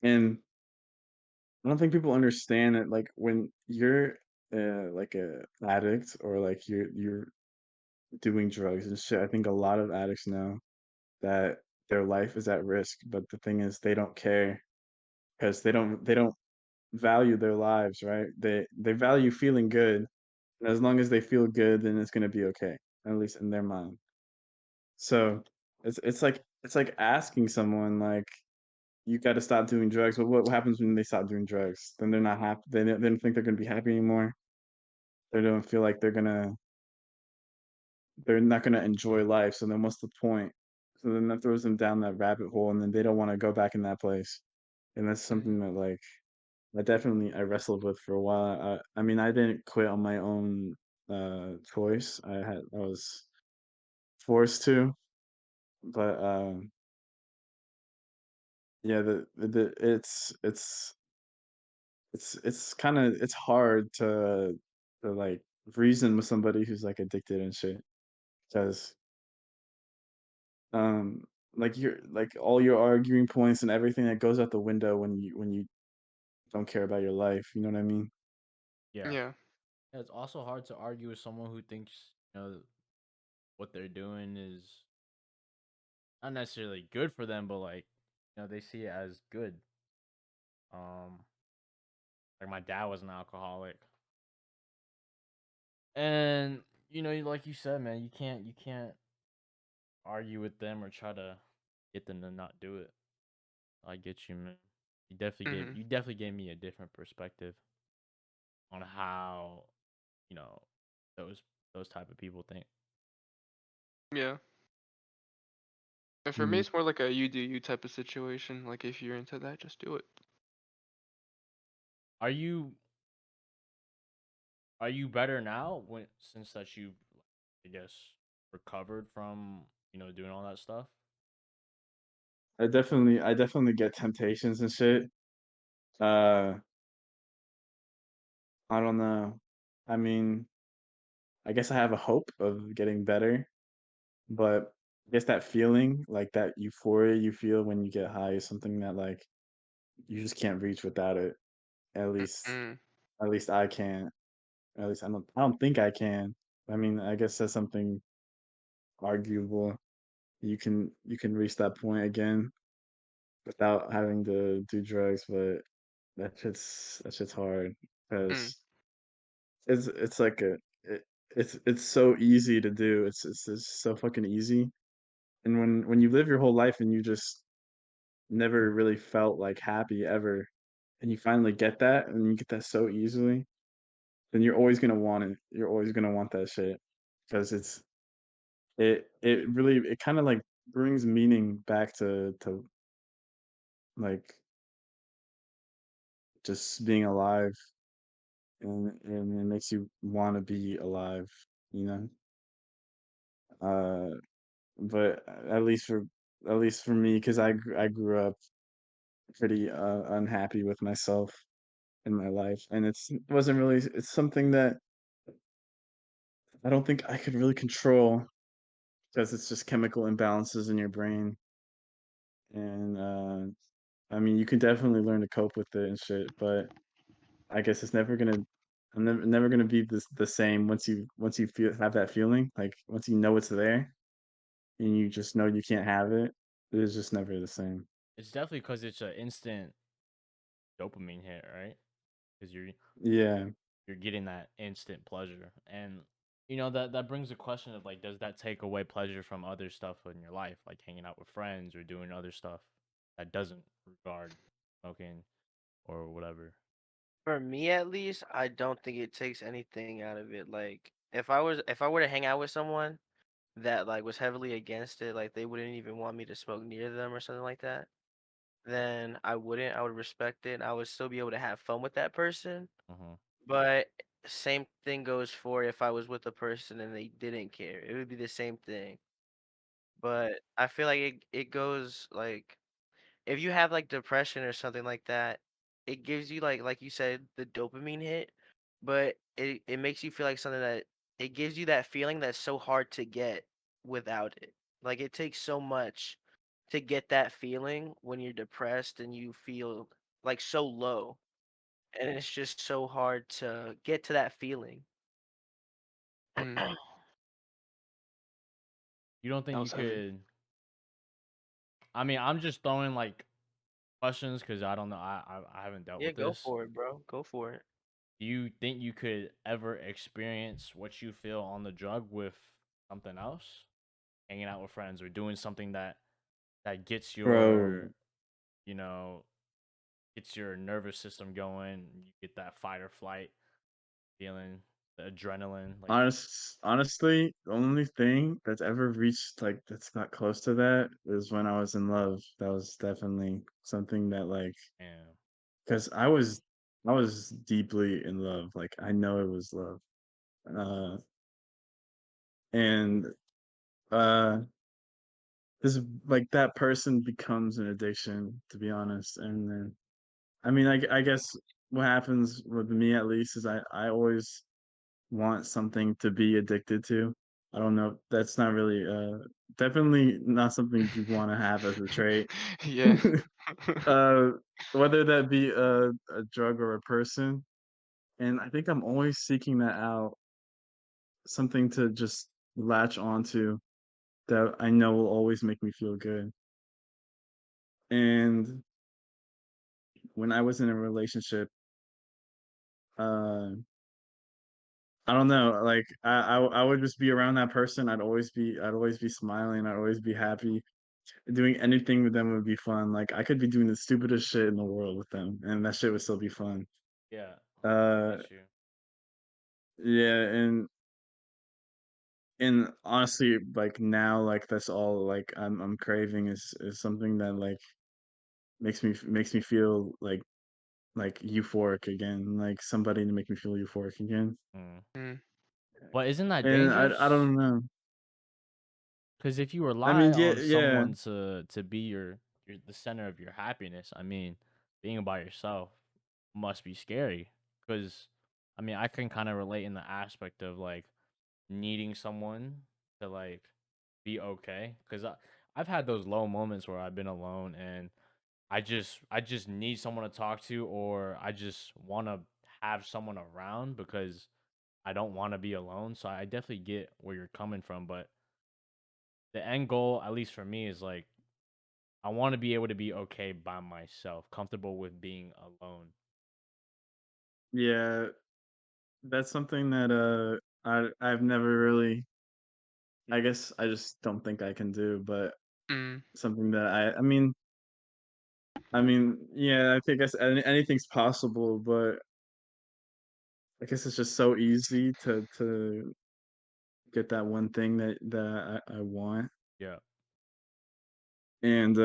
And I don't think people understand that like when you're like a addict or like you're doing drugs and shit. I think a lot of addicts know that their life is at risk, but the thing is they don't care because they don't value their lives, right? They value feeling good, and as long as they feel good, then it's gonna be okay, at least in their mind. So it's like asking someone like you got to stop doing drugs, but what happens when they stop doing drugs? Then they're not happy. They don't think they're gonna be happy anymore. They don't feel like they're not gonna enjoy life. So then what's the point? So then that throws them down that rabbit hole, and then they don't want to go back in that place. And that's Mm, something that like I wrestled with for a while. I mean I didn't quit on my own choice. I was forced to, but yeah, it's kind of it's hard to like reason with somebody who's like addicted and shit because um like you're like all your arguing points and everything that goes out the window when you don't care about your life, you know what I mean? Yeah. yeah. Yeah, it's also hard to argue with someone who thinks, what they're doing is not necessarily good for them, but like, they see it as good. Um, like my dad was an alcoholic, and like you said, man, you can't argue with them or try to get them to not do it. I get you, man. Hmm. You definitely gave me a different perspective on how you know those those type of people think. Yeah. And for me, Mm. it's more like a you do you type of situation. Like if you're into that, just do it. Are you are you better now when since that you, I guess, recovered from doing all that stuff? I definitely get temptations and shit. Uh, I don't know. I mean, I guess I have a hope of getting better, but I guess that feeling, like that euphoria you feel when you get high is something that like you just can't reach without it. At least Mm, at least I can't. At least I don't think I can. I mean, I guess that's something arguable. You can reach that point again without having to do drugs, but that shit's hard mm, because it's like it's so easy to do. It's so fucking easy. And when you live your whole life and you just never really felt like happy ever, and you finally get that, and you get that so easily, then you're always gonna want it. You're always gonna want that shit because it kind of like brings meaning back to like just being alive, and it makes you want to be alive, you know. Uh, but at least for me, because I grew up pretty unhappy with myself in my life, and it wasn't really it's something that I don't think I could really control because it's just chemical imbalances in your brain, and I mean you can definitely learn to cope with it and shit, but I guess it's never gonna I'm never gonna be the same once you feel have that feeling like once you know it's there and you just know you can't have it. It's just never the same. It's definitely because it's an instant dopamine hit, right? Because Yeah, you're getting that instant pleasure, and that brings the question of like, does that take away pleasure from other stuff in your life, like hanging out with friends or doing other stuff that doesn't regard smoking or whatever? For me, at least, I don't think it takes anything out of it. Like, if I were to hang out with someone that like was heavily against it, like they wouldn't even want me to smoke near them or something like that, then I wouldn't. I would respect it. I would still be able to have fun with that person. Hmm. But same thing goes for if I was with a person and they didn't care. It would be the same thing. But I feel like it goes like if you have like depression or something like that, it gives you like you said the dopamine hit, but it makes you feel like something that it gives you that feeling that's so hard to get without it. Like it takes so much to get that feeling when you're depressed and you feel like so low, and it's just so hard to get to that feeling. Mm, You don't that think you was heavy. could? I mean, I'm just throwing like questions because I don't know. I haven't dealt Yeah, with go this. for it, bro. Go for it. Do you think you could ever experience what you feel on the drug with something else, hanging out with friends or doing something that gets bro. you know, gets your nervous system going? You get that fight or flight feeling, the adrenaline. Like, Honestly, the only thing that's ever reached like that's not close to that is when I was in love. That was definitely something that like man, because I was deeply in love. Like I know it was love. Uh and uh this like that person becomes an addiction, to be honest. And then I mean I guess what happens with me at least is I always want something to be addicted to. I don't know. That's not really definitely not something you want to have as a trait. Yeah. uh whether that be a drug or a person. And I think I'm always seeking that out, something to just latch onto that I know will always make me feel good. And when I was in a relationship, uh I don't know, like I would just be around that person. I'd always be smiling, I'd always be happy. Doing anything with them would be fun. Like I could be doing the stupidest shit in the world with them, and that shit would still be fun. yeah, I Uh, get you. yeah, and honestly, like now, like that's all like I'm craving is something that like makes me feel like euphoric again, like somebody to make me feel euphoric again. Mm. Mm, But isn't that And I dangerous? don't know. Because if you I rely mean, yeah, on yeah, someone to be your the center of your happiness, I mean, being by yourself must be scary. Because I mean, I can kind of relate in the aspect of like needing someone to like be okay. Because I've had those low moments where I've been alone and I just need someone to talk to, or I just want to have someone around because I don't want to be alone. So I definitely get where you're coming from, but the end goal, at least for me, is like I want to be able to be okay by myself, comfortable with being alone. yeah. That's something that I've never really. I guess I just don't think I can do, but mm, something that yeah, I think anything's possible, but I guess it's just so easy get that one thing that I want, Yeah. and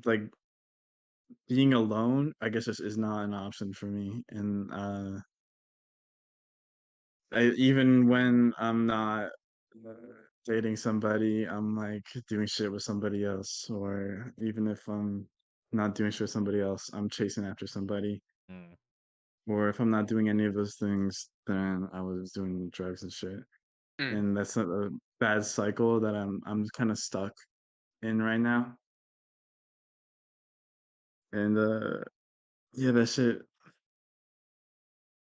like being alone, I guess this is not an option for me. And even when I'm not uh, dating somebody, I'm like doing shit with somebody else, or even if I'm not doing shit with somebody else, I'm chasing after somebody. Mm. Or if I'm not doing any of those things, then I was doing drugs and shit. Mm. And that's a bad cycle that I'm kind of stuck in right now. And yeah, that shit,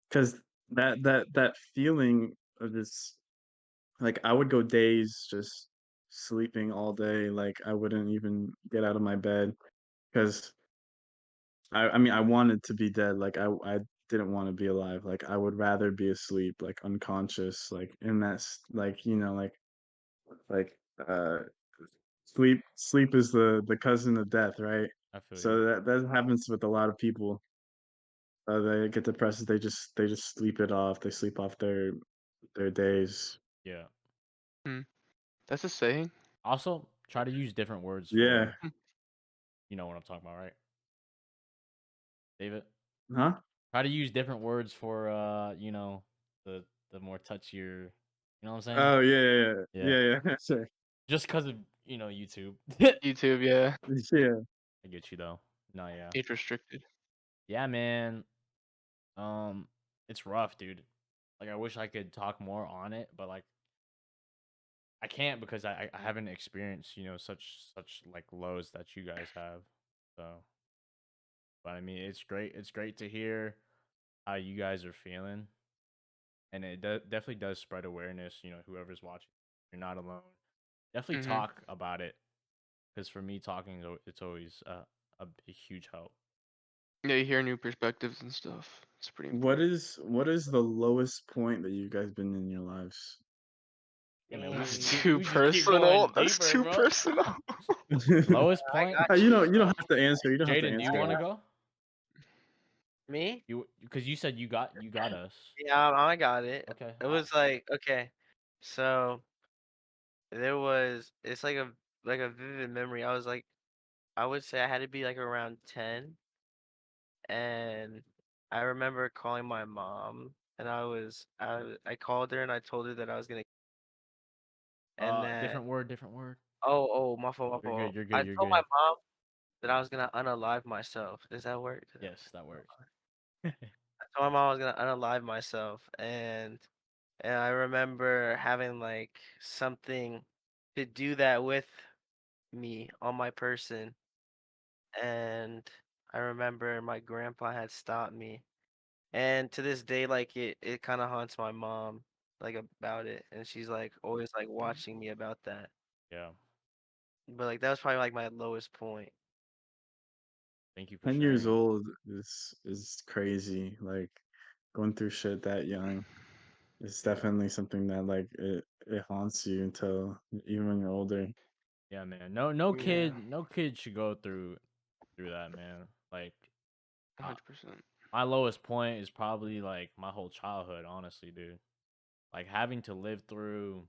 because that feeling of just like I would go days just sleeping all day, like I wouldn't even get out of my bed because I mean I wanted to be dead, like I didn't want to be alive, like I would rather be asleep, like unconscious, like and that's like like uh sleep is the cousin of death, right? I feel you. So that happens with a lot of people. They get depressed, they just sleep it off. They sleep off their days. Yeah. Mm. That's a saying. Also, try to use different words Yeah. for you know what I'm talking about, right, David? Huh? Try to use different words for you know, the more touchier. You know what I'm saying? Oh yeah, yeah, Yeah. yeah, yeah, yeah. Sure. Just because of you know YouTube. YouTube, yeah. Yeah. I get you though. No, yeah. Age restricted. Yeah, man. Um, it's rough, dude. Like I wish I could talk more on it, but like I can't because I haven't experienced, you know, such like lows that you guys have. So, but I mean, it's great. It's great to hear how you guys are feeling, and it definitely does spread awareness. You know, whoever's watching, you're not alone. Definitely Mm-hmm. talk about it because for me, talking it's always a huge help. Yeah, you hear new perspectives and stuff. It's pretty What important. is the lowest point that you guys been in your lives? Yeah, man, That's Mm, too we just keep personal. going That's deeper, too bro. personal. Lowest I point, got You don't have to answer. You don't have to Jaden. Do you I want to answer. got go? me. You because you said you got us. Yeah, I got it. Okay. It was like okay, so there was it's like a vivid memory. I was like I would say I had to be like around 10, and I remember calling my mom, and I called her and I told her that I was gonna and that Different word, different word. my fault, my You're good. fault. You're I good. You're told my good. mom that I was gonna unalive myself. Does that work? Yes, that works. I told my mom I was gonna unalive myself, and I remember having like something to do that with me on my person, and I remember my grandpa had stopped me, and to this day, like it kind of haunts my mom like about it, and she's like always like watching me about that. Yeah. But like that was probably like my lowest point. Thank you for 10 years sharing. old is crazy. Like going through shit that young is Yeah. definitely something that like it haunts you until even when you're older. Yeah, man. No Yeah. kid, no kid should go through that, man. Like, uh, 100%. my lowest point is probably like my whole childhood, honestly, dude. Like having to live through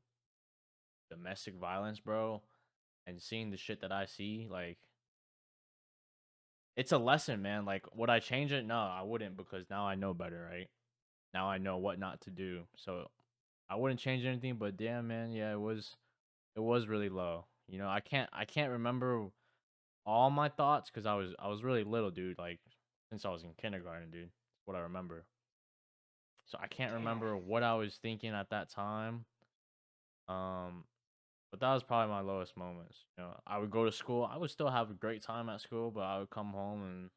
domestic violence, bro, and seeing the shit that I see, like it's a lesson, man. Like, would I change it? No, I wouldn't because now I know better, right? Now I know what not to do. So I wouldn't change anything, but damn, man, yeah, it was really low. You know, I can't remember all my thoughts because I was really little, dude. Like since I was in kindergarten, dude. That's what I remember. So I can't Damn. remember what I was thinking at that time. Um, but that was probably my lowest moments. You know, I would go to school. I would still have a great time at school, but I would come home and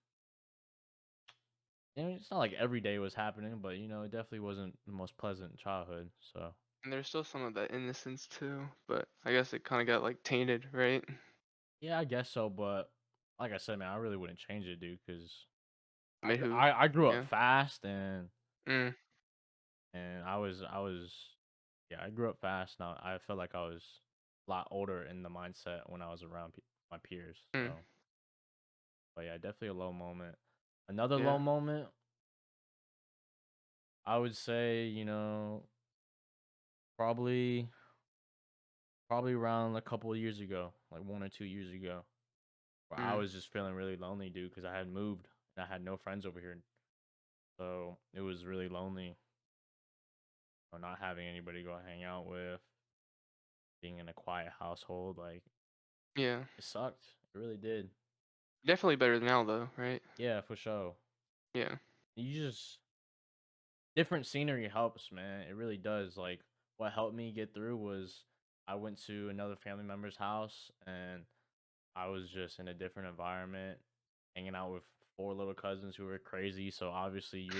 you know, it's not like every day was happening, but you know, it definitely wasn't the most pleasant childhood. So And there's still some of that innocence too, but I guess it kind of got like tainted, right? yeah, I guess so. But like I said, man, I really wouldn't change it, dude, because I, Made gr- who? I I grew up Yeah. fast Mm. and I was yeah, I grew up fast. Now I felt like I was a lot older in the mindset when I was around my peers. Mm. So, but yeah, definitely a low moment. Another low Yeah. moment, I would say, you know, Probably around a couple of years ago, like 1 or 2 years ago, where I Mm. was just feeling really lonely, dude, because I had moved and I had no friends over here, so it was really lonely. Not having anybody to go hang out with, being in a quiet household, like Yeah. it sucked. It really did. Definitely better now though, right? Yeah, for sure. Yeah. You just different scenery helps, man. It really does. Like what helped me get through was I went to another family member's house and I was just in a different environment, hanging out with four little cousins who were crazy. So obviously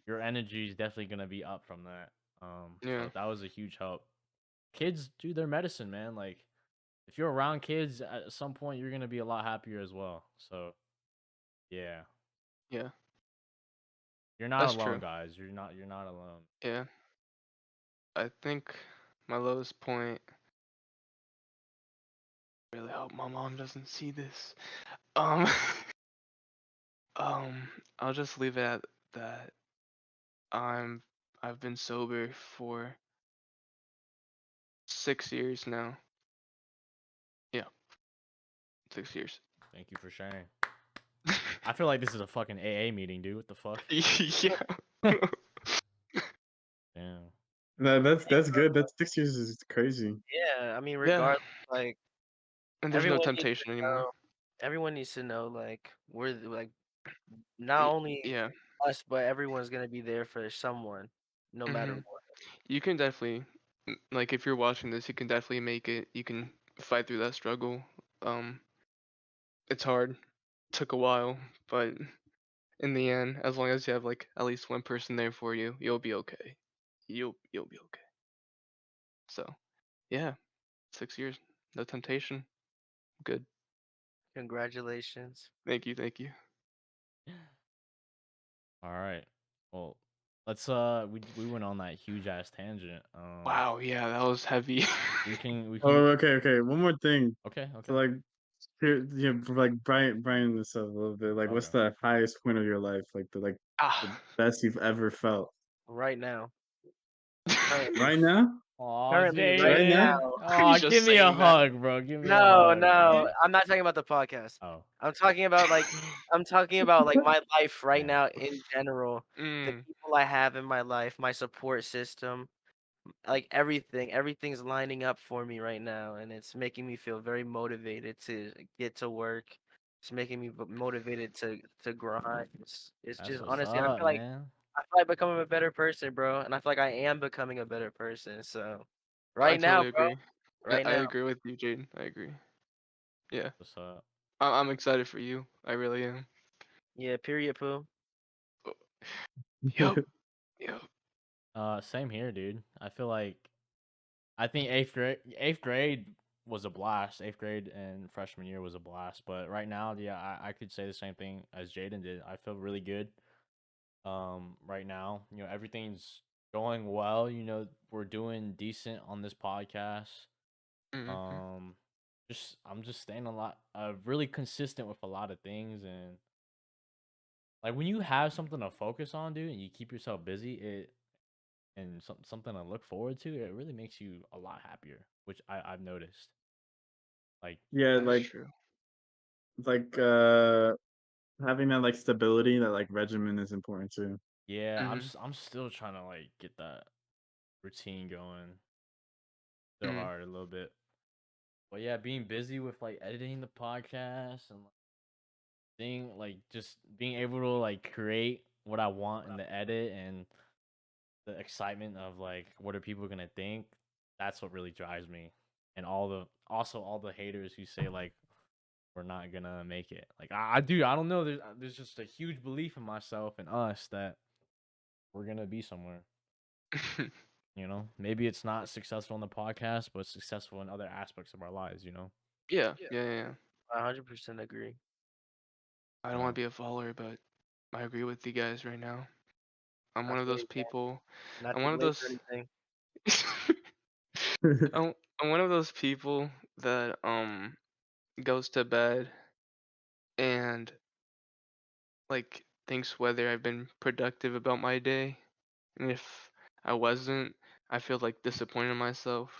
your energy is definitely gonna be up from that. Yeah. So that was a huge help. Kids do their medicine, man. Like if you're around kids, at some point you're gonna be a lot happier as well. So yeah, Yeah. you're not That's alone, true. guys. You're not alone. Yeah. I think my lowest point. Really hope my mom doesn't see this. Um. um. I'll just leave it at that. I'm. I've been sober for 6 years now. Yeah, 6 years. Thank you for sharing. I feel like this is a fucking AA meeting, dude. What the fuck? Yeah. Damn. No, that's good. That's 6 years is crazy. Yeah, I mean, Yeah. regardless, like And there's no everyone needs to temptation anymore. know. Everyone needs to know, like like not only Yeah. us, but everyone's gonna be there for someone, no matter Hmm. what. You can definitely, like, if you're watching this, you can definitely make it. You can fight through that struggle. Um, it's hard. Took a while, but in the end, as long as you have like at least one person there for you, you'll be okay. You'll be okay. So yeah, 6 years, no temptation. Good. Congratulations. Thank you, thank you. All right. Well, let's we went on that huge ass tangent. Wow, yeah, that was heavy. We Oh, can okay. One more thing. okay, So okay. like, here, yeah, like Brian this up a little bit. Like, what's Okay. the highest point of your life? Like the Ah. best you've ever felt. Right now, currently, Right now? Aw, currently, right Right now? Jaden. now. Aw, He's give just me a saying that. hug, bro. Give me a No, hug, no, bro. I'm not talking about the podcast. Oh. I'm talking about like my life right Damn. now in general. The Mm. people I have in my life, my support system, like everything's lining up for me right now, and it's making me feel very motivated to get to work. It's making me motivated to grind. It's That's just what's honestly, up, man. I feel like becoming a better person, bro, and I feel like I am becoming a better person. So, I right now, totally bro, agree. right I now, agree with you, Jaden. I agree. Yeah, What's up? I'm excited for you. I really am. yeah. Period, poo. Oh, yup, yup. Same here, dude. I feel like I think eighth grade was a blast. Eighth grade and freshman year was a blast. But right now, yeah, I could say the same thing as Jaden did. I feel really good. Right now, everything's going well. We're doing decent on this podcast. Hmm. Um, just I'm just staying a lot, really consistent with a lot of things, and like when you have something to focus on, dude, and you keep yourself busy, and something to look forward to, it really makes you a lot happier, which I've noticed. Like, Yeah, That's true. like having that like stability, that like regimen is important too. yeah, Hmm. I'm still trying to like get that routine going. Still Mm. hard a little bit, but yeah, being busy with like editing the podcast and like just being able to like create what I want in the edit and the excitement of like what are people gonna think. That's what really drives me, and all the haters who say like we're not gonna make it. Like I do. I don't know. There's just a huge belief in myself and us that we're gonna be somewhere. Maybe it's not successful in the podcast, but successful in other aspects of our lives. Yeah, yeah, yeah, yeah. 100% agree. I don't So want to be a follower, but I agree with you guys right now. I'm I one of feel those you, man. people. Not I'm too one of late those. for anything. I'm one of those people that goes to bed and like thinks whether I've been productive about my day, and if I wasn't, I feel like disappointed in myself.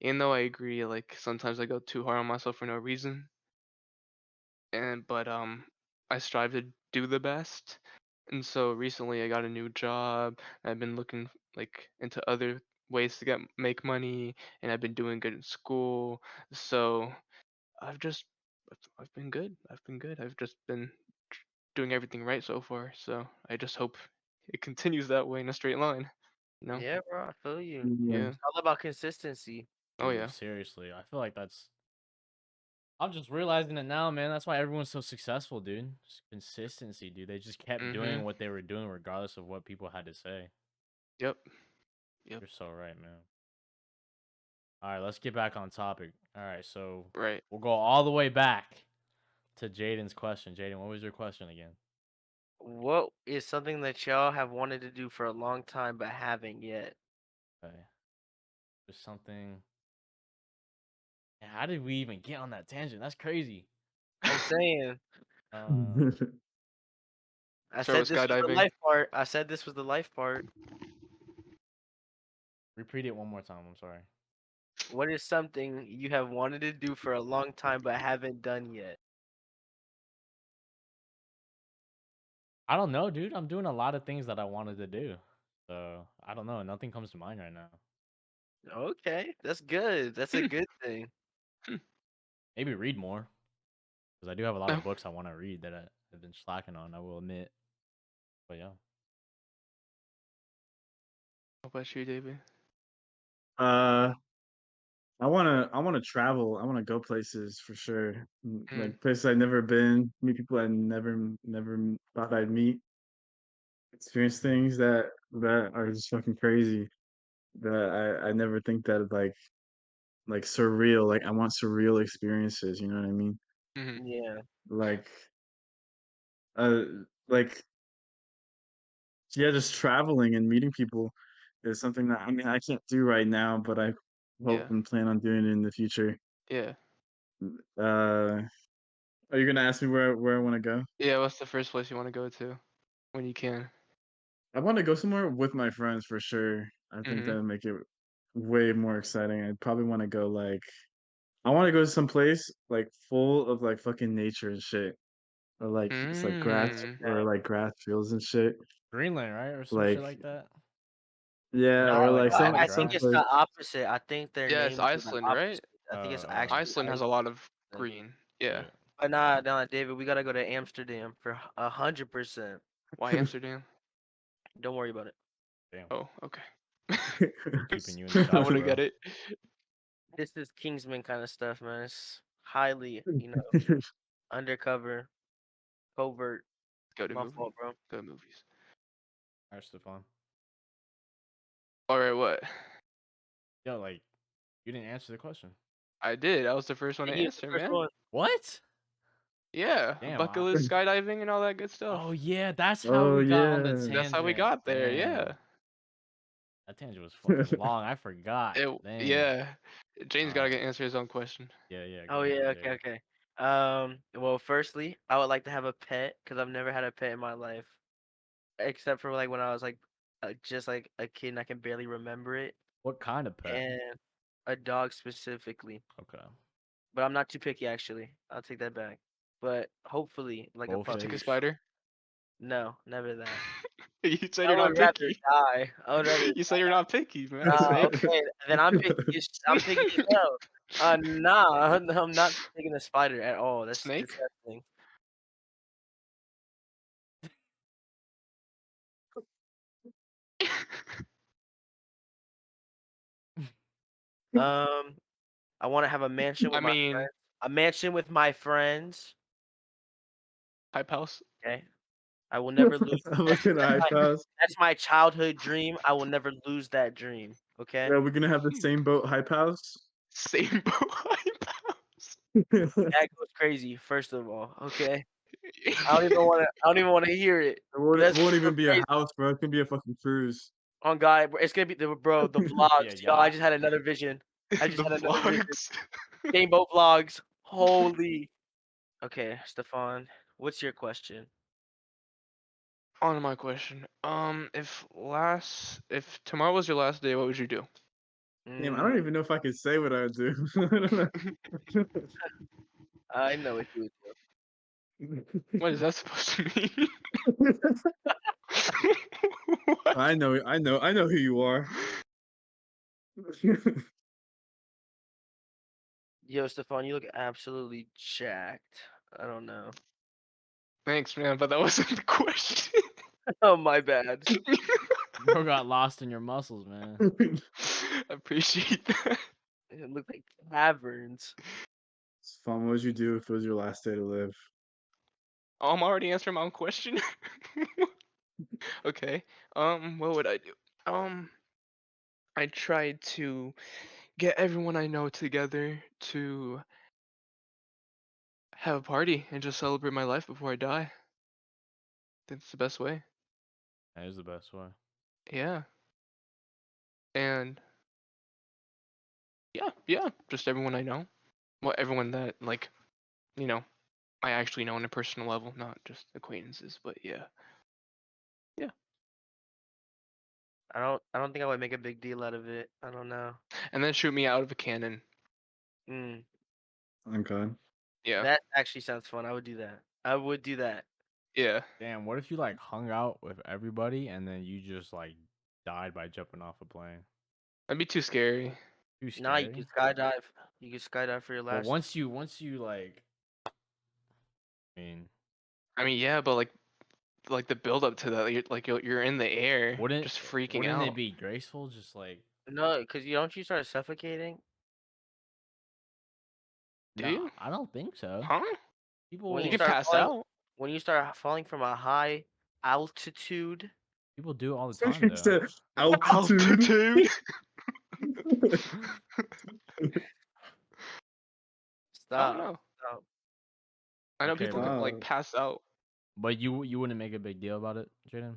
Even though I agree, like sometimes I go too hard on myself for no reason. But I strive to do the best. And so recently I got a new job. I've been looking like into other ways to make money, and I've been doing good in school. So I've just I've been good. I've been good. I've just been doing everything right so far. So I just hope it continues that way in a straight line. You know? Yeah, bro, I feel you. Yeah. Yeah. It's all about consistency. Oh Dude, yeah. seriously, I feel like that's. I'm just realizing it now, man. That's why everyone's so successful, dude. Just consistency, dude. They just kept doing Mhm. what they were doing, regardless of what people had to say. Yep. Yep. You're so right, man. All right, let's get back on topic. All right, so Right. we'll go all the way back to Jaden's question. Jaden, what was your question again? What is something that y'all have wanted to do for a long time but haven't yet? Okay, just something. Yeah, how did we even get on that tangent? That's crazy. I'm saying, Uh, I Start said with this was the skydiving. life part. I said this was the life part. repeat it one more time. I'm sorry. What is something you have wanted to do for a long time but haven't done yet? I don't know, dude. I'm doing a lot of things that I wanted to do. So I don't know. Nothing comes to mind right now. Okay, that's good. That's a good thing. Maybe read more because I do have a lot No. of books I want to read that I've been slacking on. I will admit. But yeah, How about you, David? uh, I wanna travel. I wanna go places for sure. Mm. Like places I've never been, meet people I never thought I'd meet, experience things that are just fucking crazy. That I never think that like surreal. Like I want surreal experiences. You know what I mean? Mhm. Yeah. Like uh like yeah, just traveling and meeting people is something that I mean I can't do right now, but I hope Yeah. and plan on doing it in the future. Yeah. Uh, are you gonna ask me where I want to go? Yeah. What's the first place you want to go to when you can? I want to go somewhere with my friends for sure. I think that Mhm. would make it way more exciting. I'd probably want to go like I want to go to some place like full of like fucking nature and shit, or like just like grass Mm. or Okay. like grass fields and shit. Greenland, right, or some shit Like like that. yeah, Where they No, or got like like a lot I of I think some it's grass. the place. opposite. I think their Yeah, it's names are the Iceland, right? opposite. I think it's Uh, actually Iceland has a lot of green. Yeah. yeah. But nah, David, we gotta go to Amsterdam for 100%. Why Amsterdam? Don't worry about it. Damn, Oh, okay. keeping you in the I dark, want to bro. get it. This is Kingsman kind of stuff, man. It's highly, undercover, covert. Go to My movie. fault, bro. Go to movies. All right, Stefan. All right, what? Yo, like, you didn't answer the question. I did. I was the first one to He was the answer, first man. one. What? Yeah, Damn. bucket list, skydiving, and all that good stuff. Oh yeah, that's how Oh we got on the yeah. That's how we tangent. got there. Damn, Yeah. that tangent was fucking long. I forgot. Dang. Yeah. James Uh, gotta get answer his own question. yeah, yeah. Go Oh ahead, yeah, okay, Jaden. okay. Well, firstly, I would like to have a pet because I've never had a pet in my life, except for like when I was like just like a kid and I can barely remember it, What kind of pet? and a dog specifically. Okay. But I'm not too picky actually. I'll take that back. But hopefully, like a You take a puppy. Goldfish. spider. No, never that. You said I you're would not rather picky. die. I would rather You said you're not picky, man. Snake. Okay, then I'm picky. I'm picky as hell. Nah, I'm not taking a spider at all. That's Snake. disgusting. Um, I want to have a mansion I with my mean, friends. A mansion with my friends. pipe house. Okay, I will never lose. I'm looking at iPads. That's my childhood dream. I will never lose that dream. Okay, Yeah, we're gonna have the same boat hype house. Same boat. Pipe house. it that goes crazy. First of all, okay. I don't even want to. I don't even want to hear it. But won't, it that's won't gonna go even be a crazy. house, bro. It's gonna be a fucking cruise. On God, it's gonna be the bro. The Yeah, vlogs, y'all. I yacht. just had another vision. I just The had another vision. vlogs. Steamboat vlogs. Holy. Okay, Stefan, what's your question? On to my question. If tomorrow was your last day, what would you do? Damn, I don't Mm, even know if I could say what I would do. I don't know. I know what you would What is that supposed to mean? What? I know who you are. Yo, Stefan, you look absolutely jacked. I don't know. Thanks, man, but that wasn't the question. Oh, my bad. Bro got lost in your muscles, man. I appreciate that. It looked like caverns. It's fun. What would you do if it was your last day to live? Oh, I'm already answering my own question. Okay. What would I do? I tried to get everyone I know together to have a party and just celebrate my life before I die. I think it's the best way. That is the best way. Yeah. And yeah, just everyone I know. Well, everyone that like, you know, I actually know on a personal level, not just acquaintances, but yeah. Yeah. I don't think I would make a big deal out of it. I don't know. And then shoot me out of a cannon. Mm, Okay. Yeah. that actually sounds fun. I would do that. I would do that. Yeah. Damn, what if you like hung out with everybody and then you just like died by jumping off a plane? That'd be too scary. Too Nah, you scary. could skydive. You could skydive for your Well, last. once you like, I mean, I mean, yeah, but like the build up to that, you're in the air, wouldn't just freaking wouldn't it out. be graceful? Just like, No, because you don't you start suffocating Do nah, you? I don't think so. Huh? when You you People could start pass falling out. when you start falling from a high altitude. people do it all the So time you though. said altitude. Altitude. I don't Stop. know. Stop. I know Okay, people can but like pass out. you wouldn't make a big deal about it, Jaden?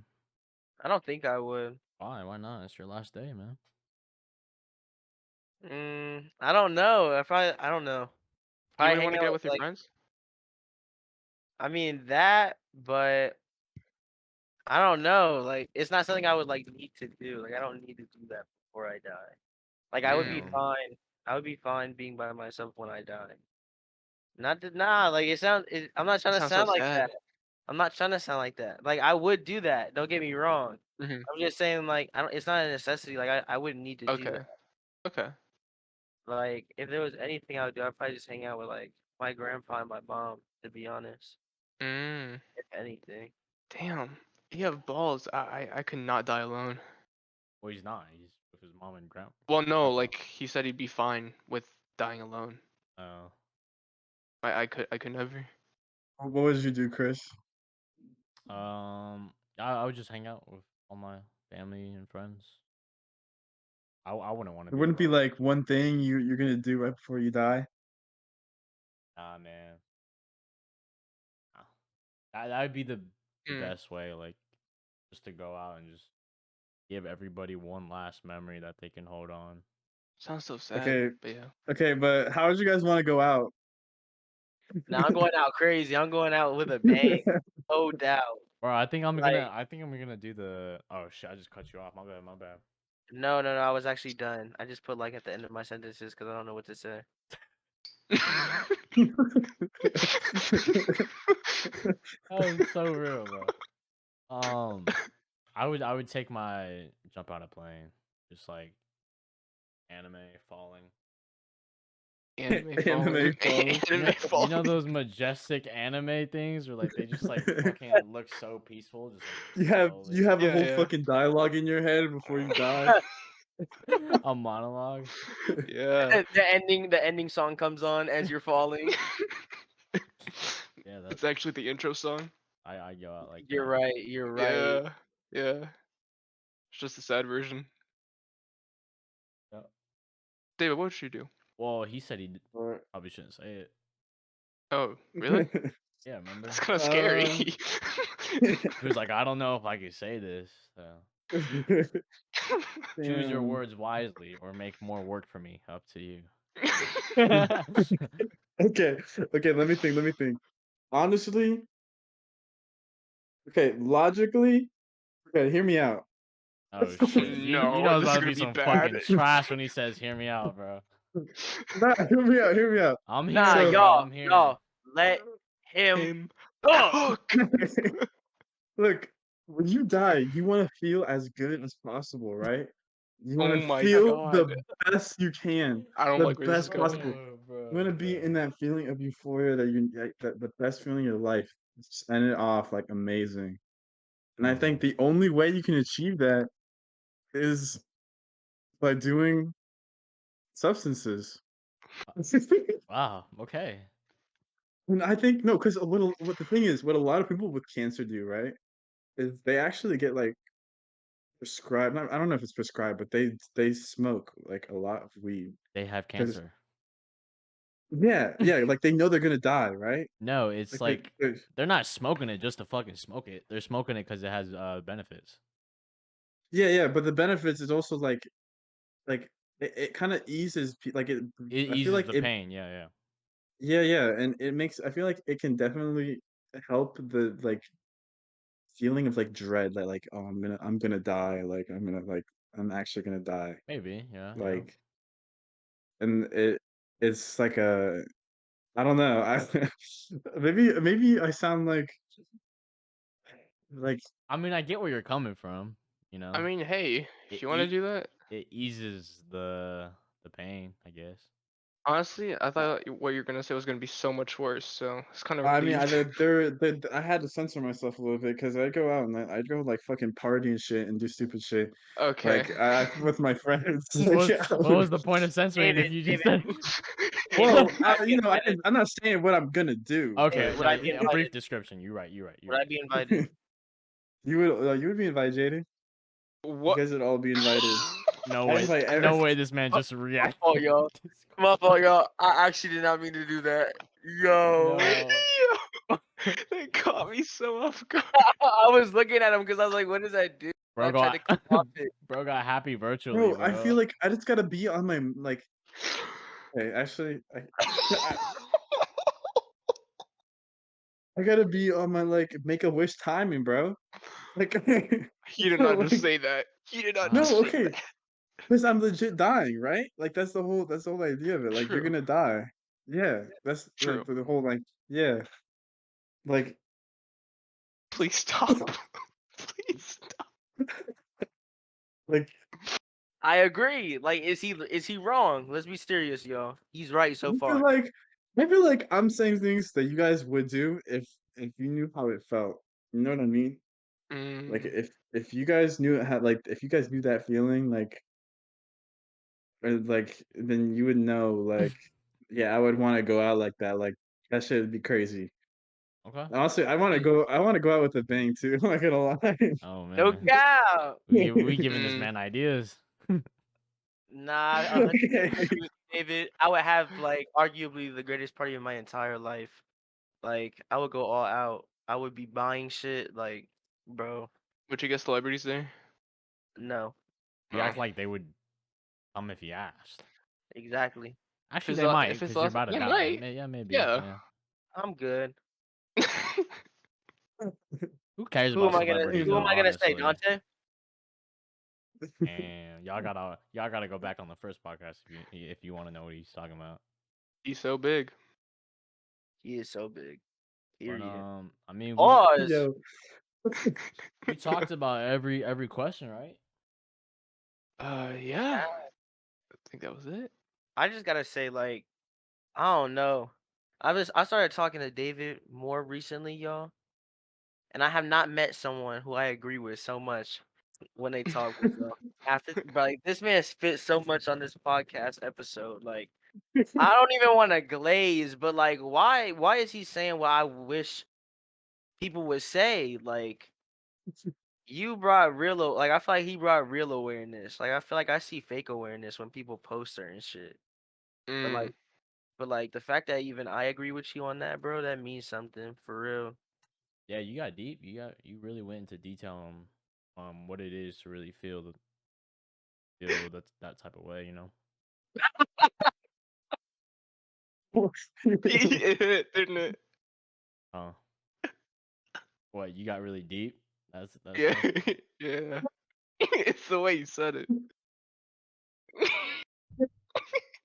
I don't think I would. Why? Why not? It's your last day, man. I don't know. I don't know. You Probably wouldn't hang want to out get with with your like friends? I mean that, but I don't know. Like it's not something I would like need to do. Like I don't need to do that before I die. Like I would be Mm. Um, fine. I would be fine being by myself when I die. Not that nah. Like it sounds. I'm not That trying to sounds so sound like sad. that. I'm not trying to sound like that. Like I would do that. Don't get me wrong. Hmm. I'm just saying like I don't. It's not a necessity. Like I wouldn't need to do Okay. that. Okay. Like if there was anything I would do, I'd probably just hang out with like my grandpa and my mom. To be honest, Mm. if anything. Damn. You have balls. I could not die alone. well, he's not. He's with his mom and Well, no, grandpa. like he said he'd be fine with dying alone. Oh, I could never. What would you do, Chris? I would just hang out with all my family and friends. I wouldn't want to It be wouldn't be alone. like one thing you're gonna do right before you die. Nah, man. Nah. That would be the Mm. best way, like, just to go out and just give everybody one last memory that they can hold on. Sounds so sad. Okay, But yeah. okay, but how would you guys want to go out? Now I'm going out crazy. I'm going out with a bang, no doubt. Bro, I think Like I think I'm gonna do the. Oh shit! I just cut you off. My bad. My bad. no, no, no. I was actually done. I just put like at the end of my sentences because I don't know what to say. That was so real, bro. I would take my jump out of plane, just like anime falling. Anime Anime falling. falling. Anime You know falling. those majestic anime things where like they just like fucking look so peaceful, just You like have slowly. you have a Yeah, whole yeah. fucking dialogue in your head before you die. A monologue. Yeah. The ending song comes on as you're falling. Yeah, that It's actually the intro song. I go out like You're that. right. You're right. Yeah. Yeah. It's just a sad version. Yeah. David, what would you do? Well, he said he Or- probably shouldn't say it. Oh, really? Yeah, remember? That's kind of scary. He was like, I don't know if I can say this. So choose your Damn. words wisely or make more work for me. Up to you. Okay, okay, let me think. Honestly, okay, logically, okay, hear me out. Oh shit! You know No, it's this about is to gonna be be some bad. fucking trash when he says, "Hear me out, bro." Nah, hear me out. Hear me out. I'm Nah, hearing, So, bro. y'all, I'm hearing. y'all, let him Him cook. cook. look, when you die, you want to feel as good as possible, right? You want Oh to my feel god. the best you can, I don't the like where this is best going. possible. You want to be in that feeling of euphoria that that the best feeling of your life. Just end it off like amazing. And I think the only way you can achieve that is by doing substances. Wow. Okay. And I think no, because what the thing is, what a lot of people with cancer do, right, is they actually get like prescribed. I don't know if it's prescribed, but they smoke like a lot of weed They have because cancer. yeah, like they know they're gonna die, right? No, it's Like like they're not smoking it just to fucking smoke it. They're smoking it because it has benefits. yeah, but the benefits is also like it kind of eases like it. It I feel eases like the it. pain. Yeah. Yeah, and it makes. I feel like it can definitely help the like feeling of like dread that like oh I'm gonna die like I'm actually gonna die Maybe. Yeah. like and it's like a I don't know I maybe I sound like I mean, I get where you're coming from. You I know, mean, hey, if it you want to do that, it eases the pain, I guess. honestly, I thought what you're gonna say was gonna be so much worse. So it's kind of I mean relieved. I had to censor myself a little bit because I go out and I'd go like fucking party and shit and do stupid shit Okay. like with my friends What like, I what would- was the point of censoring if David, you just David, said? David, well would I be invited? I'm not saying what I'm gonna do Okay, David, but would no, I be a brief invited? description. You're right. You're right. You're Would I right. be invited? you would be invited, JD. You What? guys would all be invited. No I way. invite every No way. This man just My reacted. fault, y'all. My fault, y'all. I actually did not mean to do that. Yo. No. Yo, they caught me so off guard. I was looking at him because I was like, what does that do? I Bro tried to got come off it. bro got happy virtually, bro. I bro. feel like I just gotta be on my like. Hey, actually, I, I gotta be on my like make a wish timing, bro. Like, He did so, not just like say that. He did not Ah, just no, say okay, that. because I'm legit dying, right? Like that's the whole idea of it. Like you're True. gonna die. Yeah, that's True. the whole like yeah, like Please stop. Please stop. like I agree. Like, is he wrong? Let's be serious, y'all. He's right so I feel far. like I feel like I'm saying things that you guys would do if you knew how it felt. You know what I mean? Like Mm. if you guys knew it had like if you guys knew that feeling like or, like then you would know like yeah I would want to go out like that like that shit would be crazy. okay. Honestly, I want to go out with a bang too. I'm not gonna lie. Oh No man. cow. We giving this Mm. man ideas. Nah, 100% Okay. agree with David. I would have like arguably the greatest party of my entire life. Like, I would go all out. I would be buying shit. Like, bro, Would you get celebrities there? no, You No. act like they would come if you asked. exactly. Actually, they might If it's because you're last, about to they die. might. Yeah, maybe. Yeah. Yeah. I'm good. Who cares Who about am I gonna? celebrities Who though? am I gonna say, Honestly. Dante? And y'all gotta go back on the first podcast if you want to know what he's talking about. He's so big. He is so big. But Period. I mean Pause. Yo. we talked about every question, right? Yeah. I think that was it. I just gotta say, like, I don't know. I started talking to David more recently, y'all, and I have not met someone who I agree with so much when they talk with y'all. After, like, this man spit so much on this podcast episode. Like, I don't even want to glaze, but like, why is he saying what I wish people would say? Like, you brought real, like, I feel like he brought real awareness. Like, I feel like I see fake awareness when people post certain shit. But Mm. like. But like the fact that even I agree with you on that, bro, that means something for real. Yeah, you got deep. You really went into detail on what it is to really feel that type of way, you know. It hit, didn't it? Uh What, you got really deep? That's Yeah, why? yeah. It's the way you said it.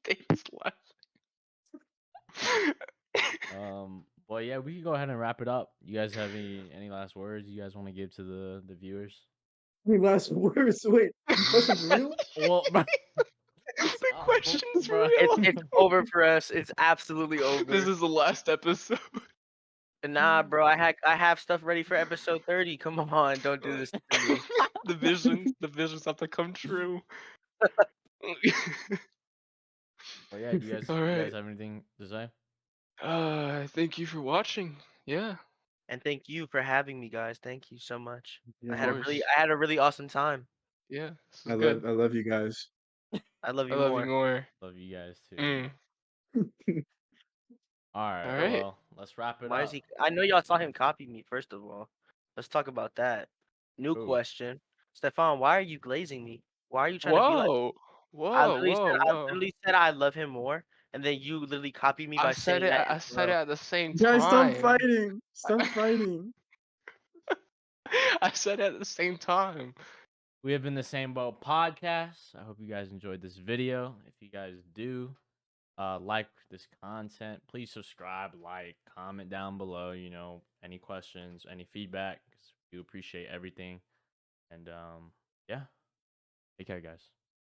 David's laughing. Well, yeah, we can go ahead and wrap it up. You guys have any last words you guys want to give to the viewers? Any last words? Wait, question's real? Well, The question's bro. real. It's over for us. It's absolutely over. This is the last episode. Nah, bro. I have stuff ready for episode 30. Come on, don't do this to me. The visions have to come true. Well, yeah, do you guys Alright. have anything to say? Thank you for watching. Yeah, And thank you for having me, guys. Thank you so much. Yeah, of course. I had a really awesome time. Yeah, this I is good. love you guys. I love I you love more. you more. Love you guys too. Mm. All right, Alright. well, let's wrap it Why up. is he? I know y'all saw him copy me. First of all, let's talk about that. New Ooh. question, Stefan. Why are you glazing me? Why are you trying to be like? Whoa. Whoa, whoa, I whoa. literally said I love him more, and then you literally copied me by saying that. I said it at the same Guys, stop time. fighting! Stop fighting! I said it at the same time. We have been the Same Boat Podcast. I hope you guys enjoyed this video. If you guys do like this content, please subscribe, like, comment down below. You know, any questions, any feedback, 'cause we appreciate everything. And yeah, take care, guys.